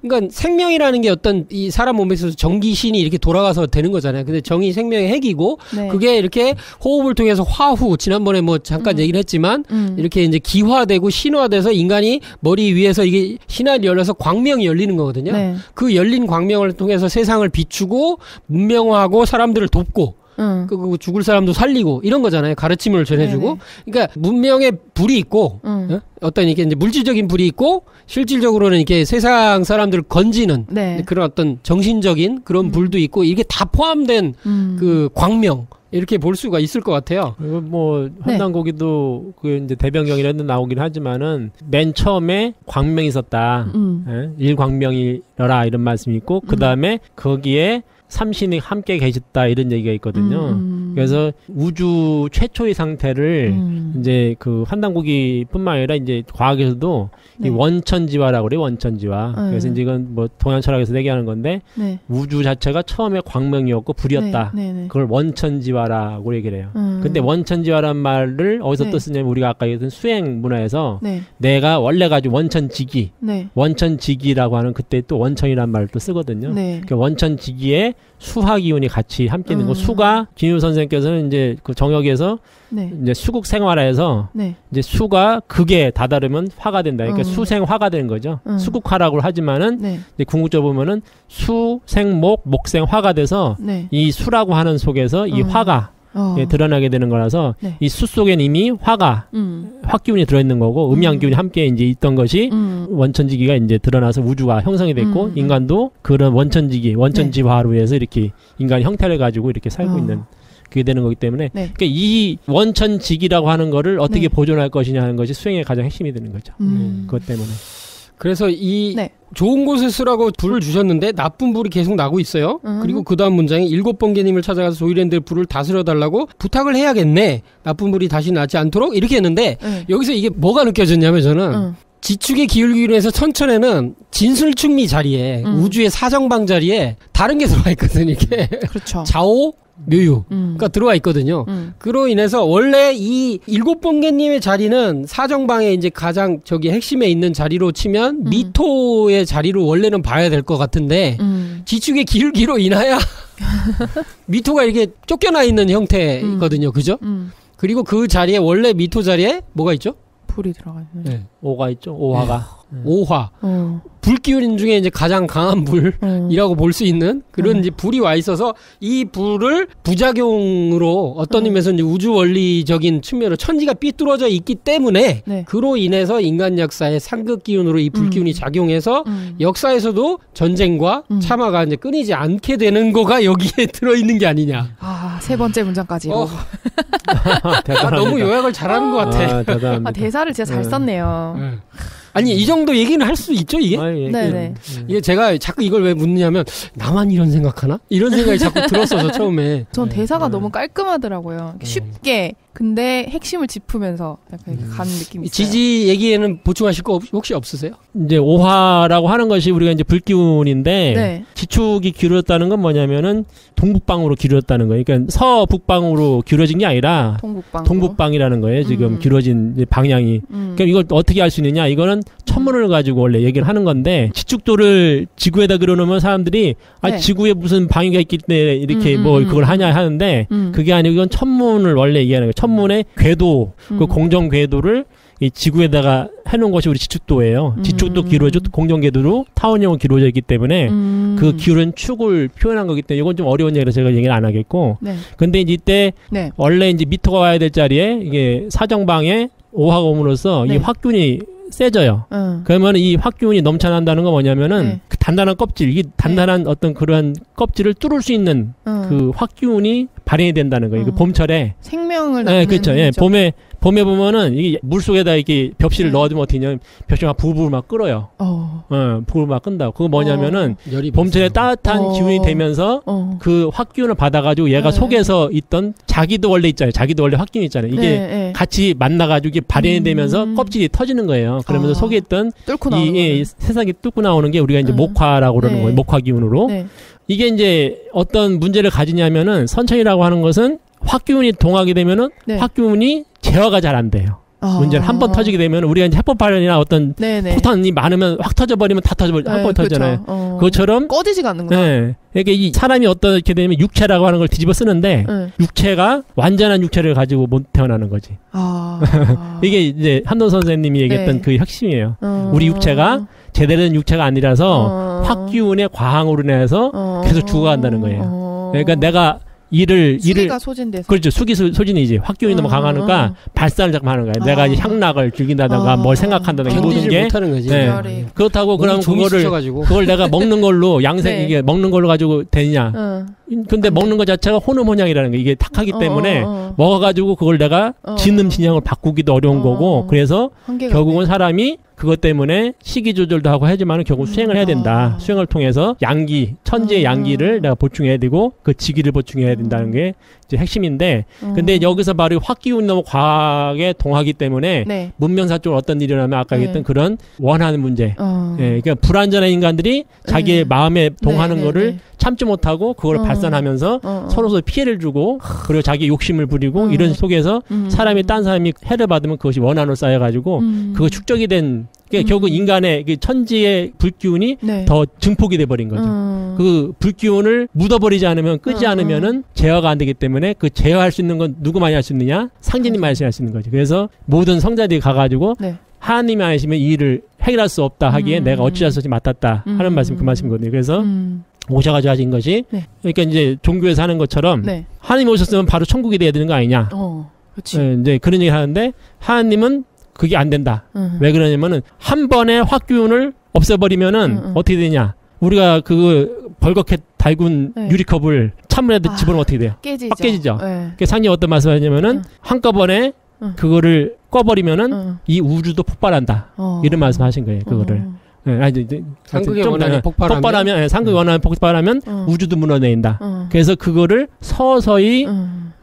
그러니까 생명이라는 게 어떤 이 사람 몸에 있어서 전기신이 이렇게 돌아가서 되는 거잖아요. 근데 정이 생명의 핵이고 네. 그게 이렇게 호흡을 통해서 화후 지난번에 뭐 잠깐 얘기를 했지만 이렇게 이제 기화되고 신화돼서 인간이 머리 위에서 이게 신화를 열려서 광명이 열리는 거거든요. 네. 그 열린 광명을 통해서 세상을 비추고 문명화하고 사람들을 돕고 그 죽을 사람도 살리고 이런 거잖아요. 가르침을 전해주고. 네네. 그러니까 문명의 불이 있고 어떤 이게 이제 물질적인 불이 있고 실질적으로는 이렇게 세상 사람들을 건지는 네. 그런 어떤 정신적인 그런 불도 있고 이게 다 포함된 그 광명. 이렇게 볼 수가 있을 것 같아요. 그리고 뭐 환단고기도 그 이제 대변경이라도 나오긴 하지만은 맨 처음에 광명이 있었다. 예? 일광명이라 이런 말씀이 있고 그 다음에 거기에 삼신이 함께 계셨다 이런 얘기가 있거든요. 그래서 우주 최초의 상태를 이제 그 환단고기뿐만 아니라 이제 과학에서도 이 원천지화라고 그래요. 원천지화. 그래서 이제 이건 뭐 동양 철학에서 얘기하는 건데 우주 자체가 처음에 광명이었고 불이었다. 그걸 원천지화라고 얘기를 해요. 근데 원천지화란 말을 어디서 또 쓰냐면 우리가 아까 얘기했던 수행 문화에서 내가 원래 가지고 원천지기, 원천지기라고 하는 그때 또 원천이란 말을 또 쓰거든요. 그 원천지기에 수화 기운이 같이 함께 있는 거. 수가 김유 선생님께서는 이제 그 정역에서 이제 수국 생활에서 이제 수가 극에 다다르면 화가 된다. 그러니까 수생화가 되는 거죠. 수국화라고 하지만은 이제 궁극적으로 보면은 수생목 목생화가 돼서 이 수라고 하는 속에서 이 화가 드러나게 되는 거라서 이 수 속에는 이미 화가 화기운이 들어있는 거고 음양기운이 함께 이제 있던 것이 원천지기가 이제 드러나서 우주가 형성이 됐고 인간도 그런 원천지화로 해서 이렇게 인간의 형태를 가지고 이렇게 살고 있는 그게 되는 거기 때문에 그러니까 이 원천지기라고 하는 거를 어떻게 보존할 것이냐 하는 것이 수행의 가장 핵심이 되는 거죠. 그것 때문에. 그래서 이 좋은 곳에 쓰라고 불을 주셨는데 나쁜 불이 계속 나고 있어요. 그리고 그 다음 문장에 일곱 번개님을 찾아가서 조이랜드의 불을 다스려달라고 부탁을 해야겠네. 나쁜 불이 다시 나지 않도록 이렇게 했는데 여기서 이게 뭐가 느껴졌냐면 저는 지축의 기울기로 해서 천천에는 진술충미 자리에 우주의 사정방 자리에 다른 게 들어가 있거든요. 이게 그렇죠. 좌오 묘유가 들어와 있거든요. 그로 인해서 원래 이 일곱 번개님의 자리는 사정방에 이제 가장 저기 핵심에 있는 자리로 치면 미토의 자리로 원래는 봐야 될 것 같은데 지축의 기울기로 인하여 미토가 이렇게 쫓겨나 있는 형태거든요. 그죠? 그리고 그 자리에 원래 미토 자리에 뭐가 있죠? 불이 들어가 있네. 오가 있죠. 오화가. 오화. 불기운 중에 이제 가장 강한 불이라고 볼 수 있는 그런 이제 불이 와 있어서 이 불을 부작용으로 어떤 의미에서 이제 우주 원리적인 측면으로 천지가 삐뚤어져 있기 때문에 그로 인해서 인간 역사의 상극 기운으로 이 불기운이 작용해서 역사에서도 전쟁과 참화가 이제 끊이지 않게 되는 거가 여기에 들어있는 게 아니냐. 세 번째 문장까지. 너무 요약을 잘하는 것 같아. 대사를 진짜 잘 썼네요. 아니 이 정도 얘기는 할 수 있죠 이게? 네네. 이게 제가 자꾸 이걸 왜 묻느냐면 나만 이런 생각하나? 이런 생각이 자꾸 들었어서 처음에. 전 대사가 너무 깔끔하더라고요. 쉽게 근데 핵심을 짚으면서 약간 이렇게 가는 느낌이 있어요. 지지 얘기에는 보충하실 거 혹시 없으세요? 이제 오화라고 하는 것이 우리가 이제 불기운인데 네. 지축이 기울었다는 건 뭐냐면은 동북방으로 기울었다는 거예요. 그러니까 서북방으로 기울어진 게 아니라 동북방이라는 거예요. 지금 기울어진 방향이. 그러니까 이걸 어떻게 알 수 있느냐? 이거는 천문을 가지고 원래 얘기를 하는 건데 지축도를 지구에다 그려놓으면 사람들이 네. 지구에 무슨 방위가 있기 때문에 이렇게 뭐 그걸 하냐 하는데 그게 아니고 이건 천문을 원래 얘기하는 거예요. 천문의 궤도, 그 공정 궤도를 이 지구에다가 해놓은 것이 우리 지축도예요. 지축도 기울어져 공정궤도로 타원형으로 기울어져 있기 때문에 그 기울은 축을 표현한 거기 때문에 이건 좀 어려운 얘기라 제가 얘기를 안 하겠고. 네. 근데 이제 이때 네. 원래 이제 미터가 와야 될 자리에 이게 사정방에 오화가 옴으로써 네. 이 확균이 세져요. 그러면 이 확균이 넘쳐난다는 건 뭐냐면은 네. 그 단단한 껍질, 이게 단단한 네. 어떤 그런 껍질을 뚫을 수 있는 그 확균이 발현이 된다는 거예요. 그 봄철에 생명을 네, 그렇죠. 예, 봄에 보면은 이게 물 속에다 이렇게 벽실을 넣어두면 어떻게 하냐면 벽실 막 부글부글 막 끓어요. 부글 막 끈다고. 그거 뭐냐면은 봄철에 따뜻한 기운이 되면서 그 확균을 받아가지고 얘가 속에서 있던 자기도 원래 있잖아요. 자기도 원래 확균이 있잖아요. 이게 같이 만나가지고 이게 발현이 되면서 껍질이 터지는 거예요. 그러면서 속에 있던 이 세상이 뚫고 나오는 게 우리가 이제 목화라고 그러는 거예요. 목화 기운으로. 네. 이게 이제 어떤 문제를 가지냐면은 선천이라고 하는 것은 확균이 동하게 되면은 네. 확균이 제어가 잘 안 돼요. 문제는 한 번 터지게 되면 우리가 이제 해법 발현이나 어떤 네네. 포탄이 많으면 확 터져버리면 다 터져버리죠. 한 번 터지잖아요. 그것처럼 꺼지지가 않는구나. 네. 그러니까 이 사람이 어떻게 되면 육체라고 하는 걸 뒤집어 쓰는데 육체가 완전한 육체를 가지고 못 태어나는 거지. 이게 이제 한돈 선생님이 얘기했던 네. 그 핵심이에요. 우리 육체가 제대로 된 육체가 아니라서 확기운의 과항으로 인해서 계속 죽어간다는 거예요. 그러니까 내가 수기가 소진돼서 그렇죠. 수기 소진이지. 확기운이 너무 강하니까 발산을 자꾸 하는 거예요. 내가 이제 향락을 즐긴다든가 뭘 생각한다든가 모든 게 못하는 거지. 네. 그렇다고 그럼 그걸 내가 먹는 걸로 양생 네. 이게 먹는 걸로 가지고 되냐? 근데 먹는 것 자체가 혼음혼양이라는 게 이게 탁하기 때문에 먹어가지고 그걸 내가 진음진양을 바꾸기도 어려운 거고 그래서 결국은 사람이 그것 때문에 식이 조절도 하고 하지만 결국 수행을 해야 된다. 수행을 통해서 양기, 천지의 양기를 내가 보충해야 되고 그 지기를 보충해야 된다는 게 이제 핵심인데 근데 여기서 바로 확기운이 너무 과하게 동하기 때문에 네. 문명사 쪽으로 어떤 일이 일어나면 아까 얘기했던 그런 원하는 문제. 예, 그러니까 불완전한 인간들이 자기의 마음에 동하는 거를 참지 못하고 그걸 발산하면서 서로 피해를 주고 그리고 자기 욕심을 부리고 이런 속에서 사람이 딴 사람이 해를 받으면 그것이 원한으로 쌓여가지고 그거 축적이 된 결국 인간의 그 천지의 불기운이 네. 더 증폭이 돼버린 거죠. 그 불기운을 묻어버리지 않으면 끄지 않으면은 제어가 안 되기 때문에 그 제어할 수 있는 건 누구만이 할 수 있느냐? 상제님만이 할 수 있는 거죠. 그래서 모든 성자들이 가가지고 네. 하나님이 아니시면 이 일을 해결할 수 없다 하기에 내가 어찌할 수 없이 맡았다 하는 말씀 그 말씀이거든요. 그래서 오셔가지고 하신 것이 네. 그러니까 이제 종교에서 하는 것처럼 네. 하나님 오셨으면 바로 천국이 돼야 되는 거 아니냐? 그렇지. 네, 이제 그런 얘기 하는데 하나님은 그게 안 된다. 왜 그러냐면은 한 번에 확기운을 없애버리면은 어떻게 되냐? 우리가 그 벌겋게 달군 네. 유리컵을 찬물에다 집어넣으면 어떻게 돼요? 깨지죠. 빡 깨지죠. 네. 그 상이 어떤 말씀하냐면은 한꺼번에 그거를 꺼버리면은 이 우주도 폭발한다. 이런 말씀하신 거예요. 그거를. 네, 상극의 원한이 폭발하면 네, 상극의 원한이 폭발하면 우주도 무너내린다. 그래서 그거를 서서히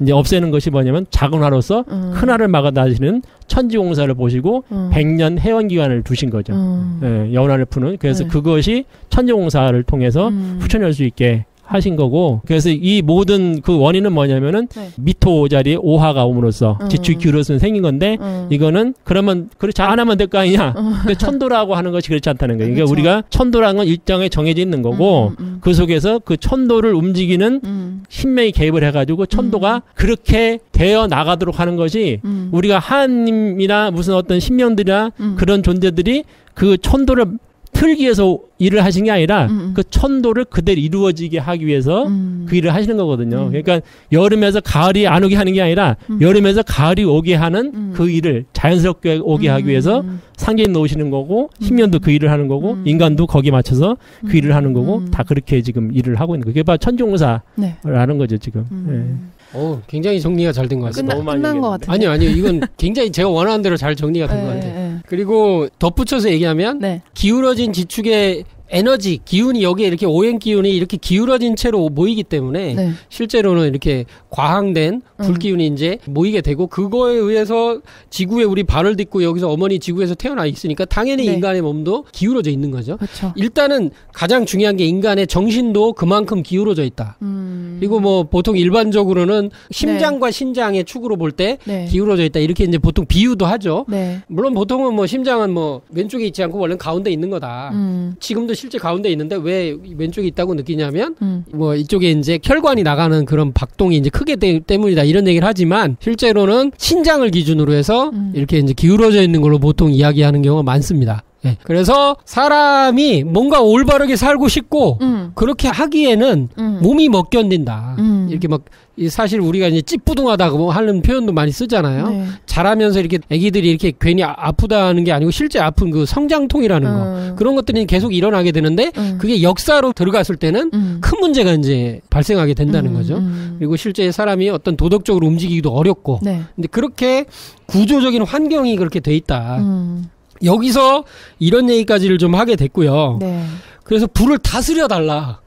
이제 없애는 것이 뭐냐면 작은 화로서 큰 화를 막아다시는 천지공사를 보시고 100년 해원기간을 두신 거죠. 네, 연화를 푸는. 그래서 그것이 천지공사를 통해서 후천할 수 있게 하신 거고 그래서 이 모든 그 원인은 뭐냐면은 네. 미토 자리에 오화가 옴으로써 지축이 기울어서 생긴 건데 이거는 그러면 그렇지 안 하면 될 거 아니냐 근데 천도라고 하는 것이 그렇지 않다는 거예요. 그러니까 우리가 천도라는 건 일정에 정해져 있는 거고 그 속에서 그 천도를 움직이는 신명이 개입을 해가지고 천도가 그렇게 되어 나가도록 하는 것이 우리가 하나님이나 무슨 어떤 신명들이나 그런 존재들이 그 천도를 틀기 위해서 일을 하신 게 아니라 그 천도를 그대로 이루어지게 하기 위해서 그 일을 하시는 거거든요. 그러니까 여름에서 가을이 안 오게 하는 게 아니라 여름에서 가을이 오게 하는 그 일을 자연스럽게 오게 하기 위해서 상계인 놓으시는 거고 신명도 그 일을 하는 거고 인간도 거기에 맞춰서 그 일을 하는 거고 다 그렇게 지금 일을 하고 있는 거예요. 그게 바로 천지공사라는 네. 거죠 지금. 네. 굉장히 정리가 잘 된 것 같습니다. 끝난 것 같아요. 아니요. 이건 굉장히 제가 원하는 대로 잘 정리가 된 것 같아요. 그리고 덧붙여서 얘기하면 기울어진 지축의 에너지, 기운이 여기에 이렇게 오행 기운이 이렇게 기울어진 채로 모이기 때문에 네. 실제로는 이렇게 과항된 불기운이 이제 모이게 되고 그거에 의해서 지구에 우리 발을 딛고 여기서 어머니 지구에서 태어나 있으니까 당연히 네. 인간의 몸도 기울어져 있는 거죠. 그쵸. 일단은 가장 중요한 게 인간의 정신도 그만큼 기울어져 있다. 그리고 뭐 보통 일반적으로는 심장과 네. 신장의 축으로 볼 때 네. 기울어져 있다. 이렇게 이제 보통 비유도 하죠. 네. 물론 보통은 뭐 심장은 뭐 왼쪽에 있지 않고 원래 가운데 있는 거다. 지금도 실제 가운데 있는데 왜 왼쪽에 있다고 느끼냐면 뭐 이쪽에 이제 혈관이 나가는 그런 박동이 이제 크게 때문이다. 이런 얘기를 하지만 실제로는 신장을 기준으로 해서 이렇게 이제 기울어져 있는 걸로 보통 이야기하는 경우가 많습니다. 네. 그래서 사람이 뭔가 올바르게 살고 싶고 그렇게 하기에는 몸이 못 견딘다. 이렇게 막 사실 우리가 이제 찌뿌둥하다고 하는 표현도 많이 쓰잖아요. 네. 자라면서 이렇게 아기들이 이렇게 괜히 아프다는 게 아니고 실제 아픈 그 성장통이라는 거 그런 것들이 계속 일어나게 되는데 그게 역사로 들어갔을 때는 큰 문제가 이제 발생하게 된다는 거죠. 그리고 실제 사람이 어떤 도덕적으로 움직이기도 어렵고 네. 근데 그렇게 구조적인 환경이 그렇게 돼 있다. 여기서 이런 얘기까지를 좀 하게 됐고요. 네. 그래서 불을 다스려 달라.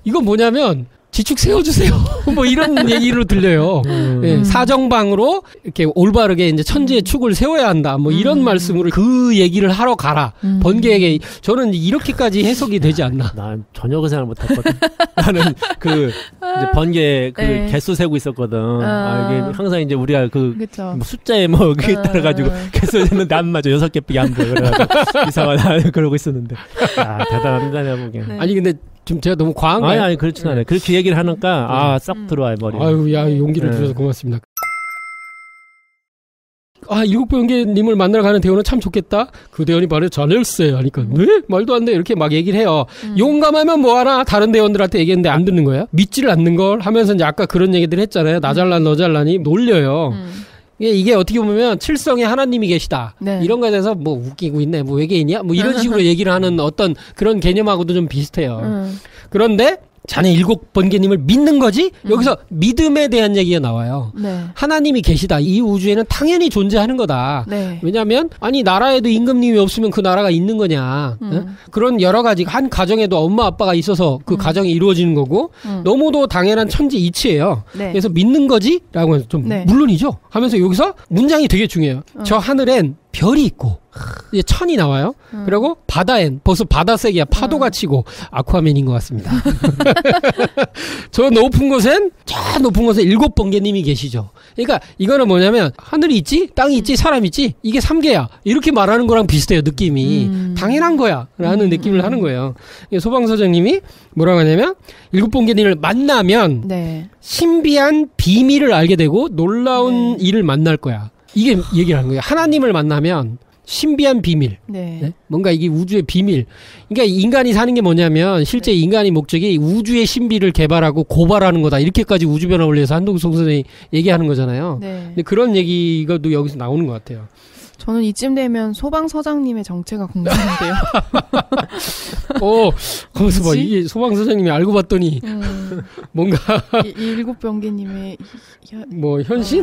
이건 뭐냐면 지축 세워주세요. 뭐 이런 얘기로 들려요. 네, 사정방으로 이렇게 올바르게 이제 천지의 축을 세워야 한다. 뭐 이런 말씀으로 그 얘기를 하러 가라. 번개에게 저는 이렇게까지 해석이 되지 않나. 난 전혀 그 생각 못했거든. 나는 그 이제 번개 그 네. 개수 세고 있었거든. 이게 항상 이제 우리가 그 뭐 숫자에 뭐 그게 따라가지고 개수 세는데 안 맞아. 6개밖에 안 보여. 그래가지고 이상하다 그러고 있었는데. 대단합니다 내가 보기엔. 네. 아니 근데 좀 제가 너무 과한가요? 아니 그렇진 않아요. 그렇게 얘기를 하니까 싹 들어와요 머리에. 아유 야 용기를 주셔서 고맙습니다. 일곱번개님을 만나러 가는 대원은 참 좋겠다. 그 대원이 바로 자넬세 하니까 네? 말도 안 돼 이렇게 막 얘기를 해요. 용감하면 뭐하나 다른 대원들한테 얘기했는데 안 듣는 거예요. 믿지를 않는 걸 하면서 이제 아까 그런 얘기들 했잖아요. 나 잘난 너 잘나니 놀려요. 이게 어떻게 보면 칠성에 하나님이 계시다. 네. 이런 거에 대해서 뭐 웃기고 있네. 뭐 외계인이야? 뭐 이런 식으로 얘기를 하는 어떤 그런 개념하고도 좀 비슷해요. 그런데 자네 7번개님을 믿는 거지? 여기서 믿음에 대한 얘기가 나와요. 네. 하나님이 계시다. 이 우주에는 당연히 존재하는 거다. 네. 왜냐하면 아니 나라에도 임금님이 없으면 그 나라가 있는 거냐. 그런 여러 가지 한 가정에도 엄마 아빠가 있어서 그 가정이 이루어지는 거고 너무도 당연한 천지 이치예요. 네. 그래서 믿는 거지? 라고 해서 좀 네. 물론이죠. 하면서 여기서 문장이 되게 중요해요. 저 하늘엔 별이 있고 이제 천이 나와요. 그리고 바다엔 벌써 바다색이야. 파도가 치고 아쿠아맨인 것 같습니다. 저 높은 곳엔 7번개님이 계시죠. 그러니까 이거는 뭐냐면 하늘이 있지, 땅이 있지, 사람이 있지. 이게 3개야. 이렇게 말하는 거랑 비슷해요. 느낌이 당연한 거야 라는 느낌을 하는 거예요. 소방서장님이 뭐라고 하냐면 7번개님을 만나면 네. 신비한 비밀을 알게 되고 놀라운 네. 일을 만날 거야. 이게 얘기를 하는 거예요. 하나님을 만나면 신비한 비밀. 네. 네? 뭔가 이게 우주의 비밀. 그러니까 인간이 사는 게 뭐냐면 실제 네. 인간의 목적이 우주의 신비를 개발하고 고발하는 거다. 이렇게까지 우주변화 원리에서 한동숙 선생님이 얘기하는 거잖아요. 네. 근데 그런 얘기가 또 여기서 나오는 것 같아요. 저는 이쯤 되면 소방서장님의 정체가 궁금한데요. 거기서 봐. 이게 소방서장님이 알고 봤더니 뭔가 7번개님의 뭐 현신?